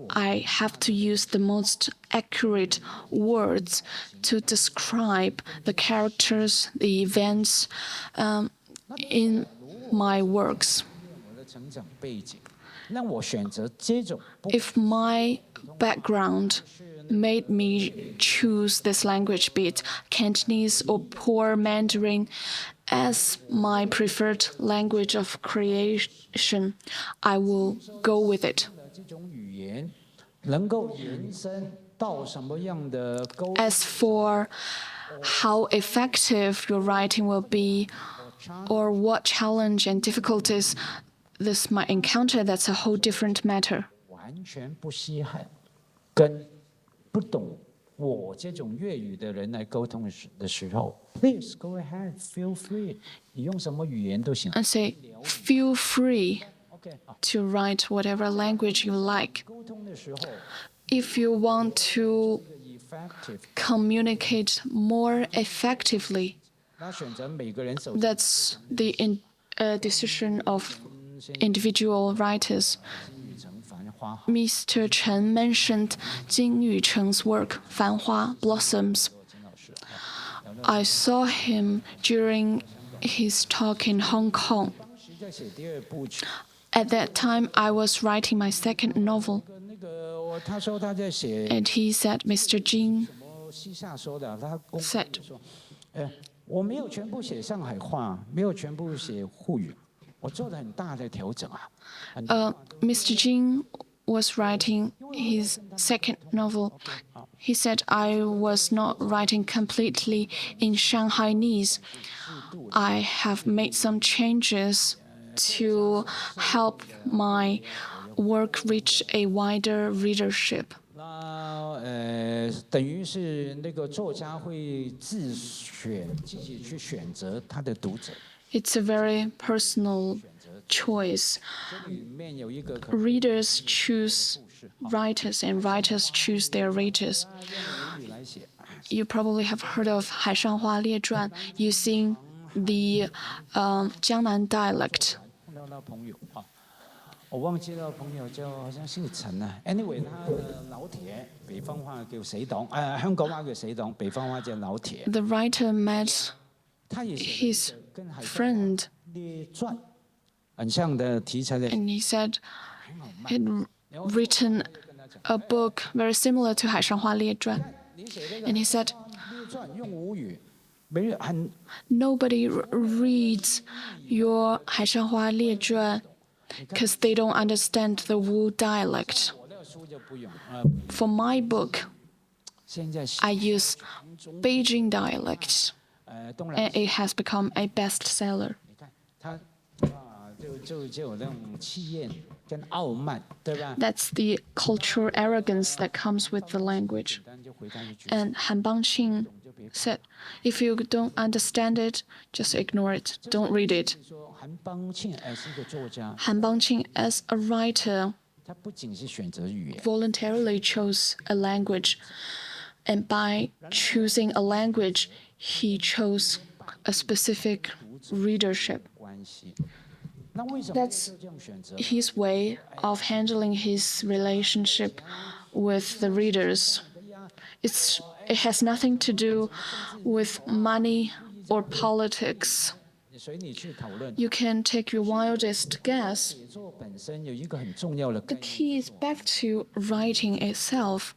I have to use the most accurate words to describe the characters, the events in my works. 我的成長背景讓我選擇這種不 If my background made me choose this language, be it Cantonese or poor Mandarin, as my preferred language of creation, I will go with it. 這種語言能夠延伸到什麼樣的溝 As for how effective your writing will be, or what challenge and difficulties this might encounter, that's a whole different matter. 完全不稀罕跟不懂我這種粵語的人來溝通的時候 Please go ahead, feel free 你用什麼語言都行 And say, feel free OK 啊 to write whatever language you like. 溝通的時候 If you want to effective communicate more effectively, That's the decision of individual writers. Mr. Chen mentioned Jin Yucheng's work, 繁花 Blossoms. I saw him during his talk in Hong Kong. At that time, I was writing my second novel. And he said, Mr. Jin said, 我没有全部写上海话，没有全部写沪语，我做了很大的调整啊。Mr. Jin was writing his second novel. He said, I was not writing completely in Shanghainese. I have made some changes to help my work reach a wider readership. 等于是那个作家会自己去选择他的读者。It's a very personal choice. Readers choose writers, and writers choose their readers. You probably have heard of 海上花列传 using the Jiangnan dialect. 我忘记了朋友叫好像姓陳啊。Anyway， 他的老鐵，北方話叫死黨，香港話叫死黨，北方話叫老鐵。The writer met his friend, 很像的題材的。and he said he'd written a book very similar to 海上花列傳. And he said, 用吳語，沒人很 nobody reads your 海上花列傳because they don't understand the Wu dialect. For my book, I use Beijing dialect, and it has become a bestseller. 他就有那种氣焰跟傲慢，對吧？ That's the cultural arrogance that comes with the language. And Han Bangqing said, if you don't understand it, just ignore it. Don't read it. 韩邦庆是一个作家， Han Bangqing, as a writer, 他不仅是選擇語言， voluntarily chose a language. And by choosing a language, he chose a specific readership. 關係。那為什麼 That's 這樣選擇？ his way of handling his relationship with the readers. It has nothing to do with money or politics. 隨你去討論。 You can take your wildest guess. 寫作本身有一個很重要的 The 概念。 key is back to writing itself.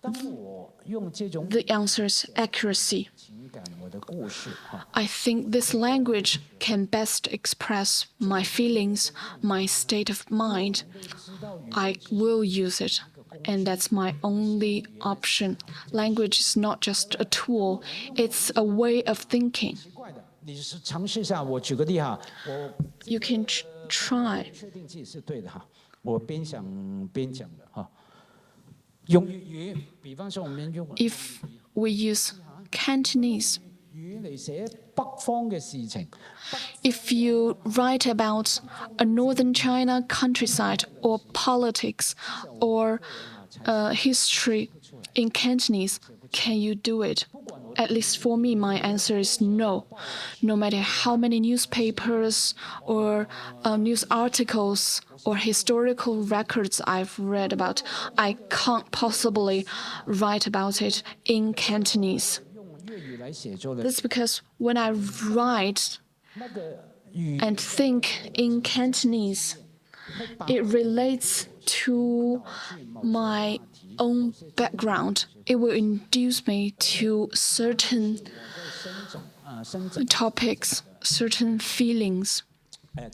當我用這種 The answer is accuracy. 情感，我的故事，哈， I think this language can best express my feelings, my state of mind. I will use it, and that's my only option. Language is not just a tool, it's a way of thinking. 怪的，你是嘗試一下。我舉個例哈，我 You can try. 確定自己是對的哈，我邊想邊講的哈。用粵語，比方說我們用 If we use Cantonese, 語嚟寫北方嘅事情， if you write about a northern China countryside or politics or history in Cantonese, can you do it? At least for me, my answer is no. No matter how many newspapers or news articles or historical records I've read about, I can't possibly write about it in Cantonese. 用粵語嚟寫作的 That's because when I write 那個語 and think in Cantonese, it relates to my own background. It will induce me to certain 生長 topics, certain feelings.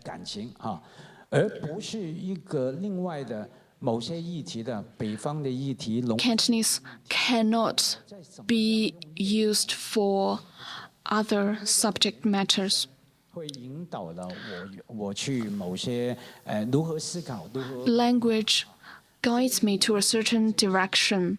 感情啊，而不是一個另外的某些議題的北方的議題籠 Cantonese cannot be used for other subject matters. 會引導了我去某些如何思考，如何 Language guides me to a certain direction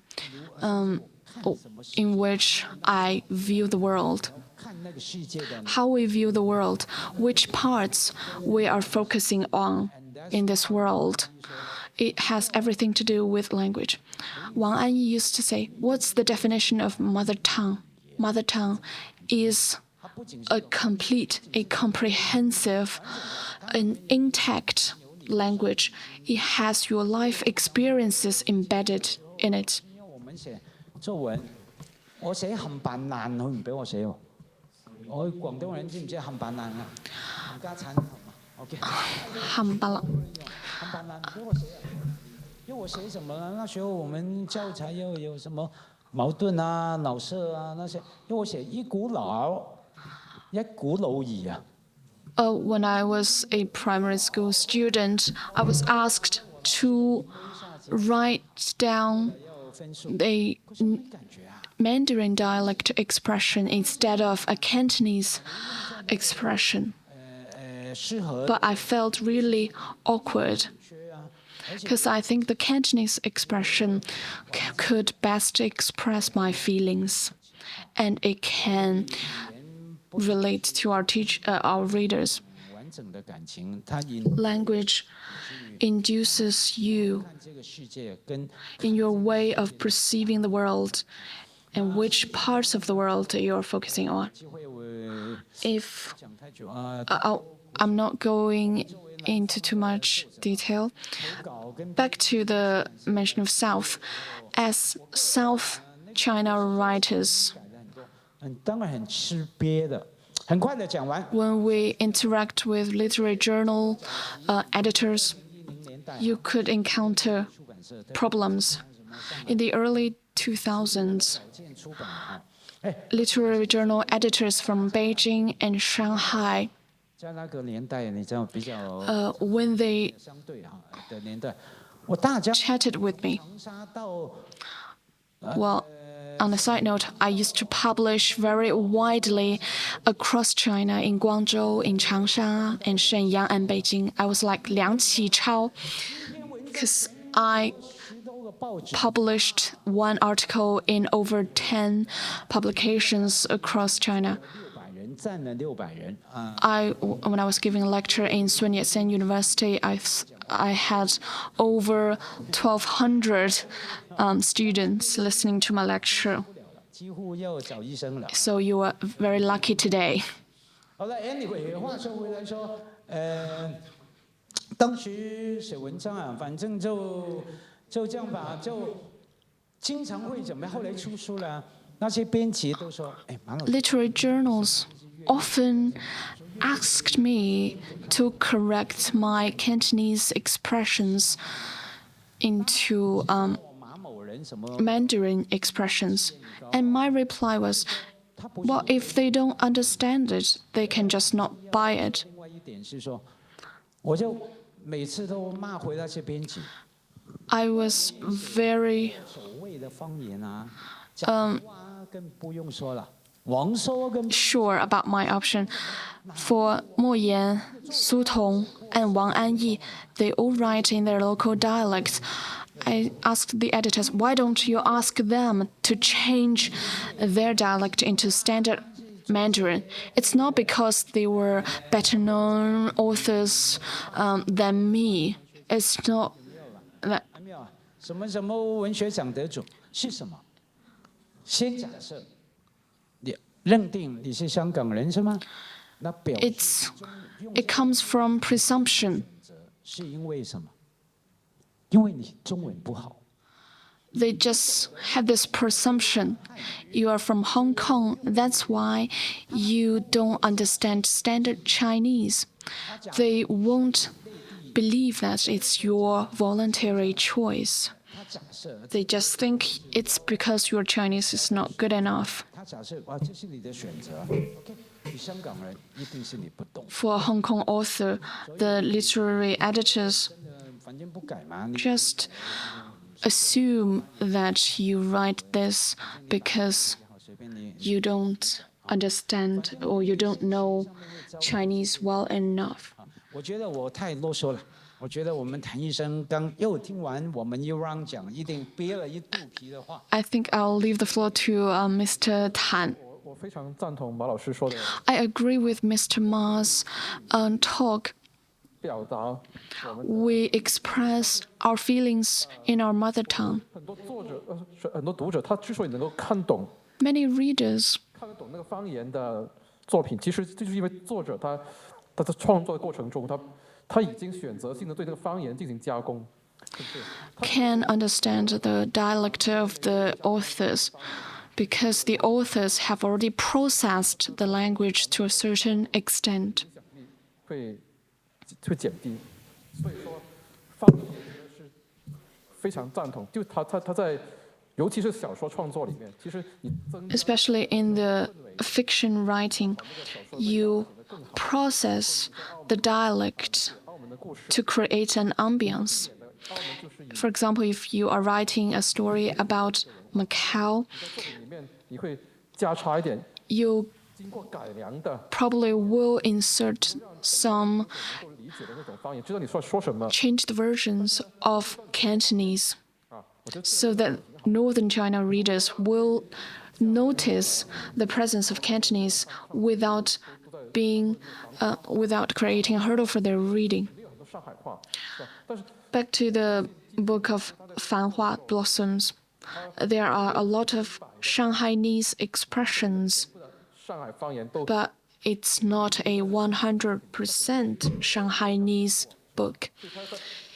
in which I view the world. 看那個世界的 How we view the world, which parts we are focusing on in this world. It has everything to do with language. Wang Anyi used to say, what's the definition of mother tongue? Mother tongue is a complete, a comprehensive, an intact language. It has your life experiences embedded in it. 我們寫作文，我寫冚唪唥，佢唔俾我寫喎。我廣東人知唔知冚唪唥啊？冚家產係嘛？OK。冚唪唥。冚唪唥不給我寫啊，因為我寫什麼呢？那時候我們教材又有什麼矛盾啊、腦色啊那些，因為我寫一股腦兒啊。When I was a primary school student, I was asked to write down a Mandarin dialect expression instead of a Cantonese expression. But I felt really awkward because I think the Cantonese expression could best express my feelings, and it can relate to our readers. Language induces you in your way of perceiving the world and which parts of the world you're focusing on. If I'm not going into too much detail, back to the mention of South. As South China writers, when we interact with literary journal editors, you could encounter problems. In the early 2000s, literary journal editors from Beijing and Shanghai, when they chatted with me, well, on a side note, I used to publish very widely across China, in Guangzhou, in Changsha, and Shenyang, and Beijing. I was like Liang Qichao, because I published one article in over 10 publications across China. When I was giving a lecture in Sun Yat-sen University, I had over 1,200 students listening to my lecture. So you are very lucky today. 好了 ，anyway， 话说回来说，当时写文章啊，反正就这样吧，就经常会怎么样？后来出书了，那些编辑都说，哎，马老师。Literary journals often asked me to correct my Cantonese expressions into Mandarin expressions. And my reply was, well, if they don't understand it, they can just not buy it. 另外一点是说，我就每次都骂回那些编辑。 I was very 所谓的方言啊，讲话更不用说了。 sure about my option. For Mo Yan, Su Tong, and Wang Anyi, they all write in their local dialects. I asked the editors, why don't you ask them to change their dialect into standard Mandarin? It's not because they were better known authors than me. It's not that. 什么什么文学奖得主是什么？先假设。 认定你是香港人是吗？那表 It comes from presumption. 是因为什么？因为你中文不好。 They just have this presumption. You are from Hong Kong, that's why you don't understand standard Chinese. They won't believe that it's your voluntary choice. They just think it's because your Chinese is not good enough. For a Hong Kong author, the literary editors just assume that you write this because you don't understand or you don't know Chinese well enough. 我觉得我太啰嗦了。 我觉得我们谭医生刚又听完我们一 round 讲，一定憋了一肚皮的话。I think I'll leave the floor to Mr. Tan. 我非常赞同马老师说的。 I agree with Mr. Ma's talk. 表达我们 We express our feelings in our mother tongue. 很多作者很多读者，他之所以能够看懂 Many readers 看得懂那个方言的作品，其实就是因为作者他在创作的过程中，他已经选择性的对这个方言进行加工。Can understand the dialect of the authors because the authors have already processed the language to a certain extent. 会减低，所以说方言是非常赞同。就他在，尤其是小说创作里面，其实你Especially in the fiction writing, you process the dialect to create an ambience. For example, if you are writing a story about Macau, 里面你会加插一点 you 经过改良的 probably will insert some 理解的那种方言，知道你说什么 changed versions of Cantonese 啊？我觉得 so that Northern China readers will notice the presence of Cantonese without creating a hurdle for their reading. 有很多上海话，是吧？但是 Back to the book of Fanhua Blossoms, there are a lot of Shanghainese expressions, 上海方言都 but it's not a 100% Shanghainese book.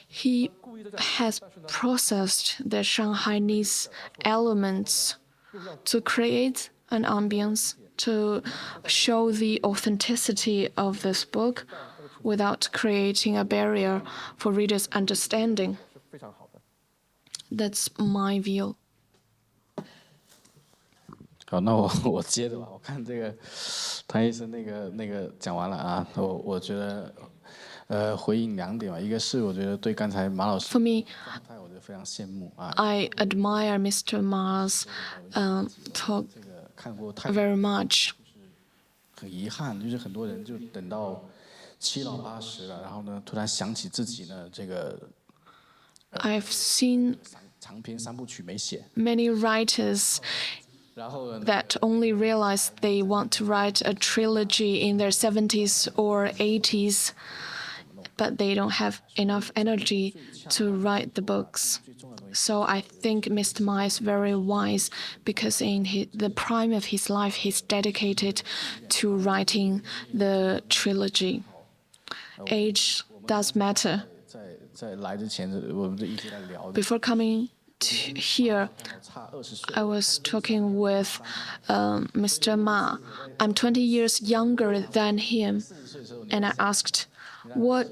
He has processed the Shanghainese elements to create an ambience, to show the authenticity of this book without creating a barrier for readers' understanding. 是非常好的。 That's my view. 好，那我接着吧。我看这个谭医生那个讲完了啊，我觉得回应2点吧，一个是我觉得对刚才马老师 For me, 状态，我觉得非常羡慕啊。 I admire Mr. Ma's talk 这个看过太 very much. 很遗憾，就是很多人就等到7老80了，然后呢，突然想起自己呢这个 I've seen 长篇3部曲没写， many writers 然后呢 that only realize they want to write a trilogy in their 70s or 80s, but they don't have enough energy to write the books. So I think Mr. Ma is very wise because in the prime of his life, he's dedicated to writing the trilogy. Age does matter. 在来之前，我们就一直在聊， Before coming here, 差20岁。 I was talking with Mr. Ma. I'm 20 years younger than him, and I asked, "What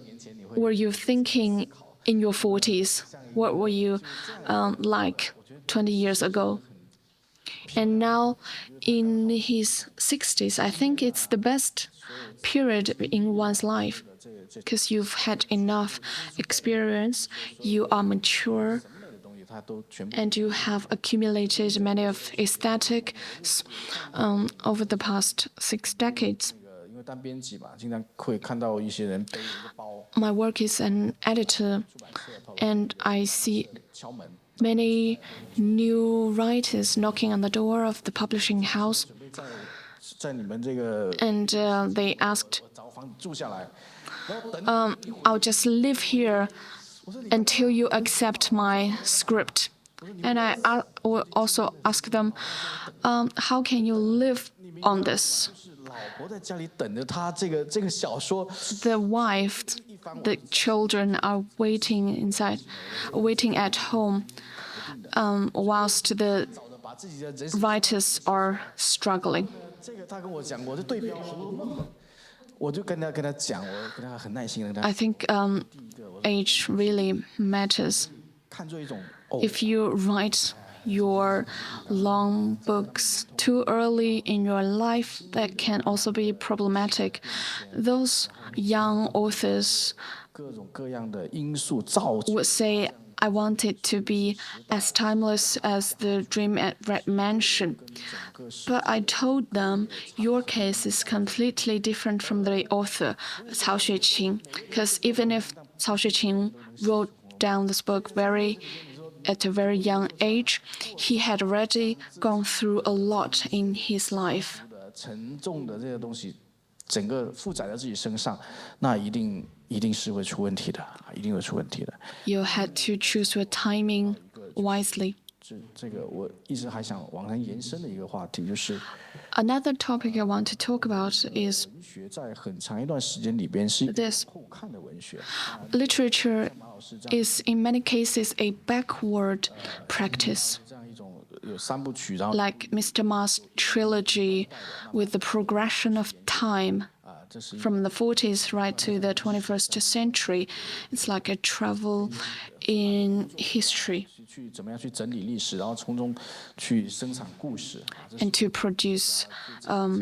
were you thinking in your 40s? What were you like 20 years ago?" And now, in his 60s, I think it's the best period in one's life because you've had enough experience, you are mature, 的东西，它都全部 and you have accumulated many of aesthetics over the past 6 decades. 因为当编辑嘛，经常会看到一些人背一个包 My work is an editor, and I see 敲门， many new writers knocking on the door of the publishing house, 准备在你们这个 and they asked, 找房子住下来，然后等 I'll just live here until you accept my script. And I will also ask them, how can you live on this? 老婆在家里等着他这个小说， The wife, the children are waiting at home, whilst the 找着把自己的人生 writers are struggling. 这个他跟我讲，我就对标《红楼梦》，我就跟他讲，我跟他很耐心的跟他 I think age really matters. 看作一种 If you write your long books too early in your life, that can also be problematic. Those young authors 各种各样的因素造就 would say, I want it to be as timeless as the dream at Red Mansion. But I told them, your case is completely different from the author, Cao Xueqing. Because even if Cao Xueqing wrote down this book at a very young age, he had already gone through a lot in his life. 的沉重的这些东西，整个负载在自己身上，那一定是会出问题的，一定会出问题的。 You had to choose your timing wisely. 这个我一直还想往上延伸的一个话题，就是 Another topic I want to talk about is 文学在很长一段时间里边是 this. 后看的文学。 Literature is in many cases a backward practice, 这样一种有三部曲，然后 like Mr. Ma's trilogy with the progression of time 这是 from the 40s right to the 21st century. It's like a travel in history 去怎么样去整理历史，然后从中去生产故事。 and to produce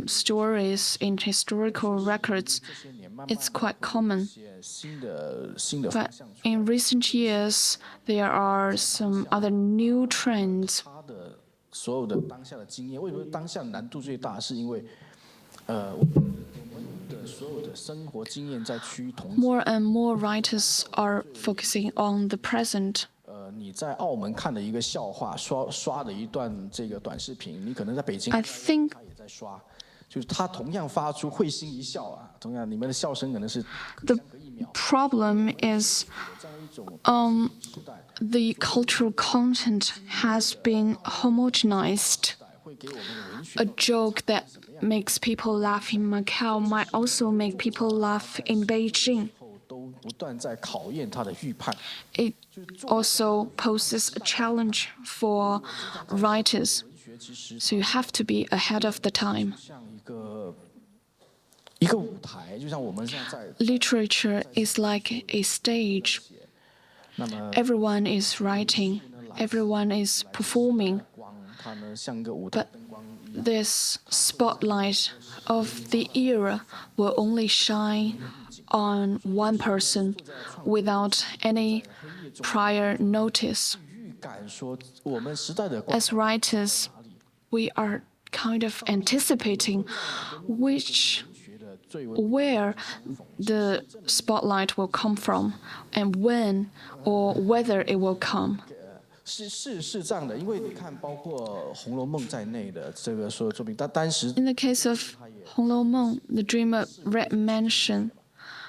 stories in historical records. It's quite common. 新的 But 方向， in recent years, there are some other new trends. 他的所有的当下的经验，为什么当下难度最大？是因为我们的所有的生活经验在趋于同质。 More and more writers are focusing on the present. 你在澳门看的一个笑话，刷的一段这个短视频，你可能在北京 I think 他也在刷，就是他同样发出会心一笑啊，同样你们的笑声可能是 the 相隔1秒。 problem is 这样一种 the cultural content has been homogenized. 会给我们的文学 A joke that makes people laugh in Macau might also make people laugh in Beijing. 都不断在考验他的预判。 It also poses a challenge for writers. 文学其实 So you have to be ahead of the time. 像一个舞台，就像我们现在在 Literature is like a stage. 那么 Everyone is writing, everyone is performing. 光，它呢像一个舞台 But 灯光一样。 this spotlight of the era will only shine on one person without any prior notice. 预感说我们时代的光 As writers, we are kind of anticipating where the spotlight will come from and when or whether it will come. 是这样的，因为你看，包括《红楼梦》在内的这个所有作品，但当时 In the case of 红楼梦, the dream of Red Mansion,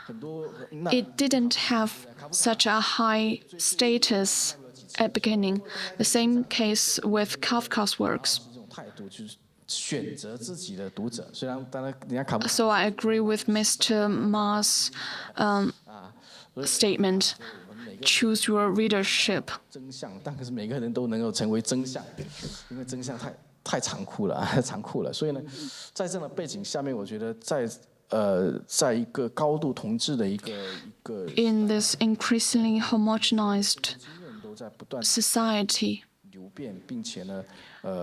很多那 it didn't have such a high status at beginning. The same case with Kafka's works. 这种态度就是选择自己的读者，虽然当然人家卡不 So I agree with Mr. Ma's statement. Choose your readership. 真相，但是每个人都能够成为真相，因为真相太残酷了，太残酷了。所以呢，在这样的背景下面，我觉得在一个高度同质的一个 In this increasingly homogenized 都在不断 society, 流变，并且呢，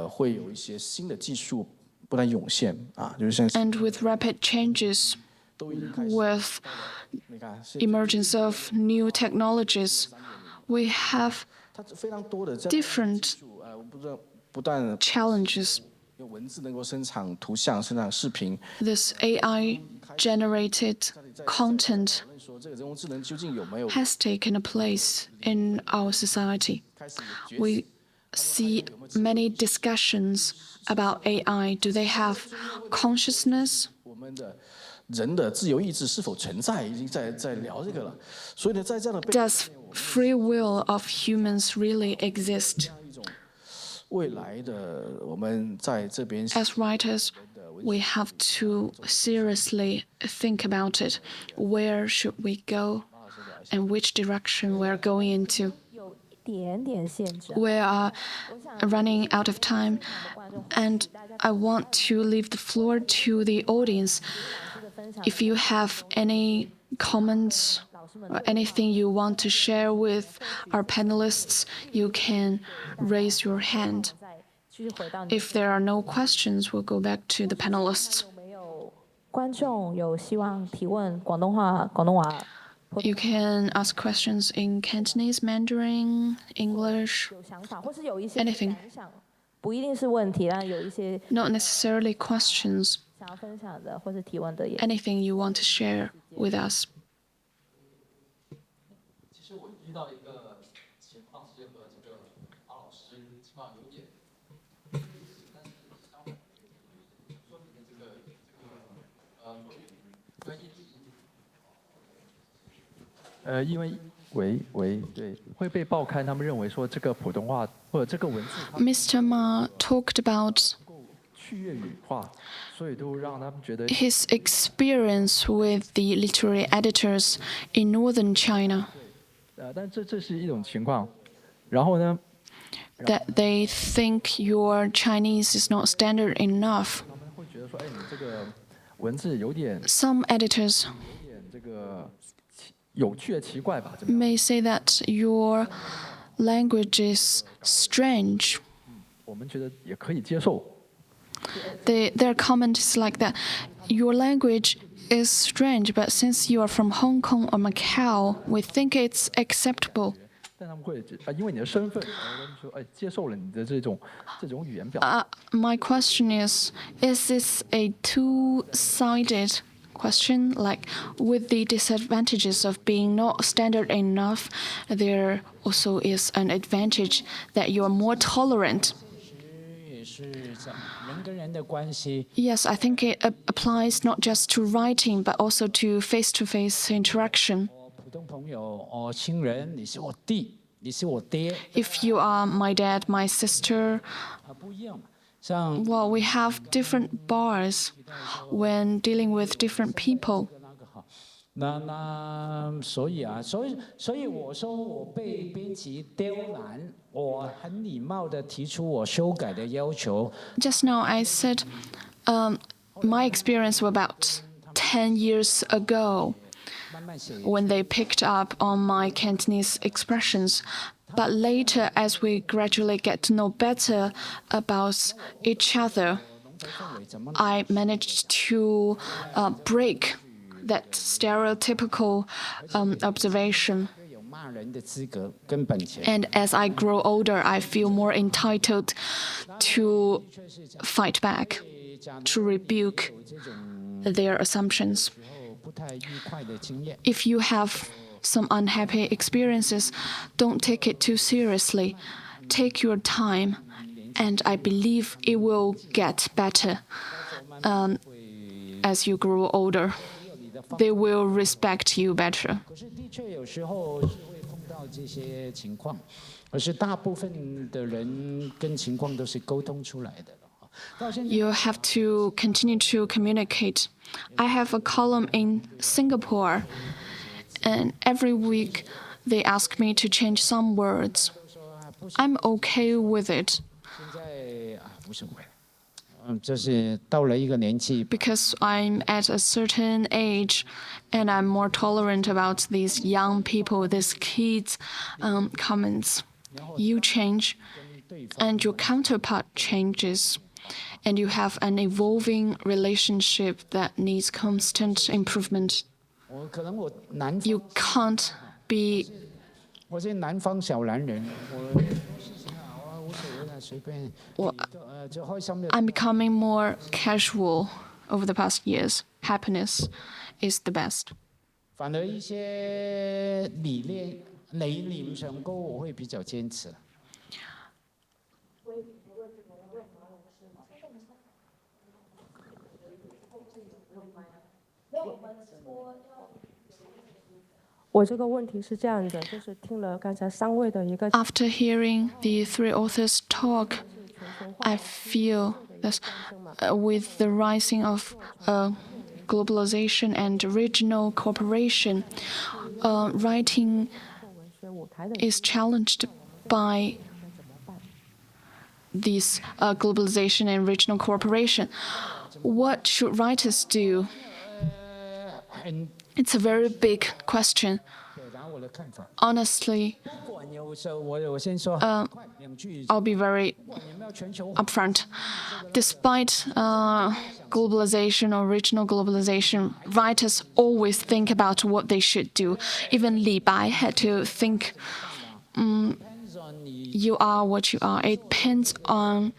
会有一些新的技术不断涌现啊，就是像 and with rapid changes, 都已经开始， with 你看， emergence of new technologies, we have 它非常多的这样 different 不但 challenges. 用文字能够生产图像、生产视频， This AI generated content 说这个人工智能究竟有没有 has taken a place in our society. 开始崛起？ We see many discussions about AI. Do they have consciousness? 我们的人的自由意志是否存在，已经在聊这个了。所以呢，在这样的背景 Does free will of humans really exist? 一种未来的我们在这边 As writers, we have to seriously think about it. Where should we go and which direction we're going into? 有一点点限制。 We are running out of time, and I want to leave the floor to the audience. If you have any comments or anything you want to share with our panelists, you can raise your hand. 继续回到你。 If there are no questions, we'll go back to the panelists. 有没有观众有希望提问广东话？ You can ask questions in Cantonese, Mandarin, English, 有想法，或是有一些 anything. 感想，不一定是问题，但有一些 Not necessarily questions, 想要分享的或是提问的也。 anything you want to share with us. 其实我遇到一个情况是和这个马老师情况有点但是相反，说你的这个专业技因为对会被报刊，他们认为说这个普通话或者这个文字，它 Mr. Ma talked about his experience with the literary editors in northern China. 但这是一种情况。然后呢？ That they think your Chinese is not standard enough. Some editors may say that your language is strange. Their comment is like that. Your language is strange, but since you are from Hong Kong or Macau, we think it's acceptable. 但他们会因为你的身份，说接受了你的这种语言表达。My question is this a two-sided question? Like, with the disadvantages of being not standard enough, there also is an advantage that you are more tolerant. Yes, I think it applies not just to writing, but also to face-to-face interaction. If you are my dad, my sister, well, we have different bars when dealing with different people. 所以我说我被编辑刁难，我很礼貌地提出我修改的要求。Just now I said, my experience was about 10 years ago when they picked up on my Cantonese expressions. But later, as we gradually get to know better about each other, I managed to break that stereotypical observation. And as I grow older, I feel more entitled to fight back, to rebuke their assumptions. If you have some unhappy experiences, don't take it too seriously. Take your time, and I believe it will get better as you grow older. They will respect you better. You have to continue to communicate. I have a column in Singapore, and every week they ask me to change some words. I'm okay with it. Because I'm at a certain age and I'm more tolerant about these young people, these kids' comments. You change and your counterpart changes, and you have an evolving relationship that needs constant improvement. You can't be... Well, I'm becoming more casual over the past years. Happiness is the best. After hearing the three authors talk, I feel that with the rising of globalization and regional cooperation, writing is challenged by this globalization and regional cooperation. What should writers do? It's a very big question. Honestly, I'll be very upfront. Despite globalization or regional globalization, writers always think about what they should do. Even Li Bai had to think, you are what you are. It depends on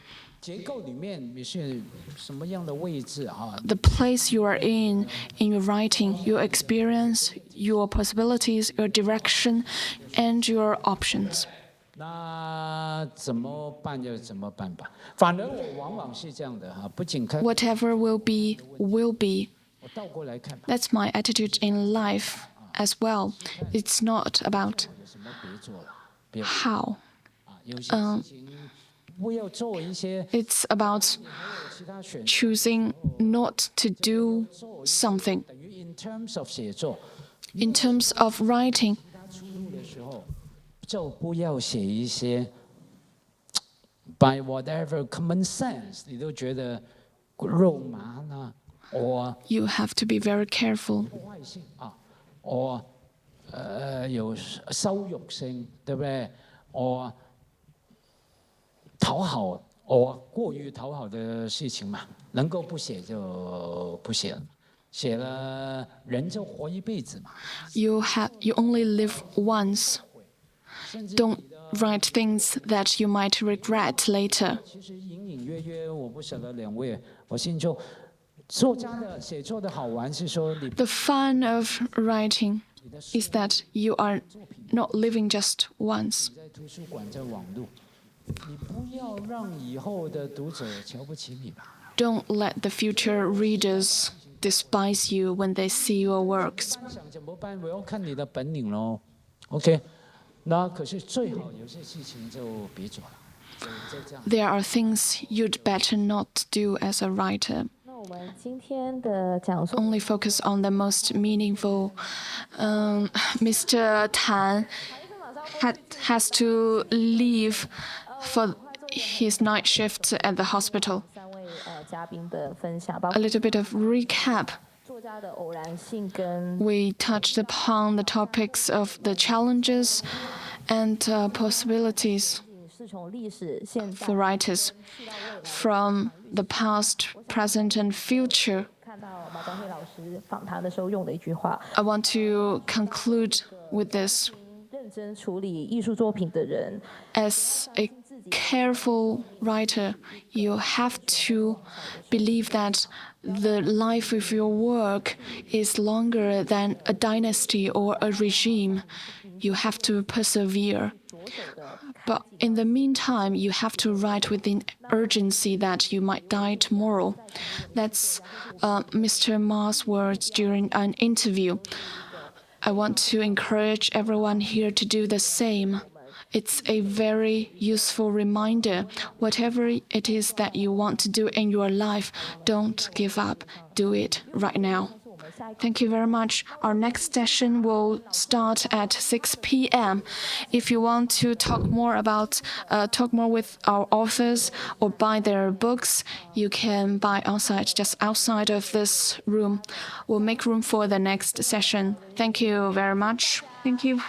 the place you are in your writing, your experience, your possibilities, your direction, and your options. Whatever will be, will be. That's my attitude in life as well. It's not about how. It's about choosing not to do something. In terms of writing, 就不要写一些 by whatever common sense 你都觉得肉麻啦，or you have to be very careful. 破坏性啊，or 有羞辱性，对不对？or 讨好，or 过于讨好的事情嘛，能够不写就不写了，写了人就活一辈子嘛。You only live once. Don't write things that you might regret later. 其实隐隐约约，我不晓得两位，我心中作家的写作的好玩是说你 The fun of writing is that you are not living just once. 在图书馆在网络，你不要让以后的读者瞧不起你吧。 Don't let the future readers despise you when they see your works. 想怎么办？我要看你的本领喽。OK， 那可是最好有些事情就别做了，就这样。 There are things you'd better not do as a writer. 那我们今天的讲座 Only focus on the most meaningful. Mr. Tan has to leave for his night shift at the hospital. 三位嘉宾的分享，包 A 括 little bit of recap. 作家的偶然性跟 We touched upon the topics of the challenges and possibilities 是从历史、现代 for writers from the past, present, and future. 看到马章辉老师访谈的时候用的一句话： I want to conclude with this. 认真处理艺术作品的人， As a careful writer, you have to believe that the life of your work is longer than a dynasty or a regime. You have to persevere. But in the meantime, you have to write with the urgency that you might die tomorrow. That's Mr. Ma's words during an interview. I want to encourage everyone here to do the same. It's a very useful reminder. Whatever it is that you want to do in your life, don't give up. Do it right now. Thank you very much. Our next session will start at 6 p.m. If you want to talk more with our authors or buy their books, you can buy outside, just outside of this room. We'll make room for the next session. Thank you very much. Thank you.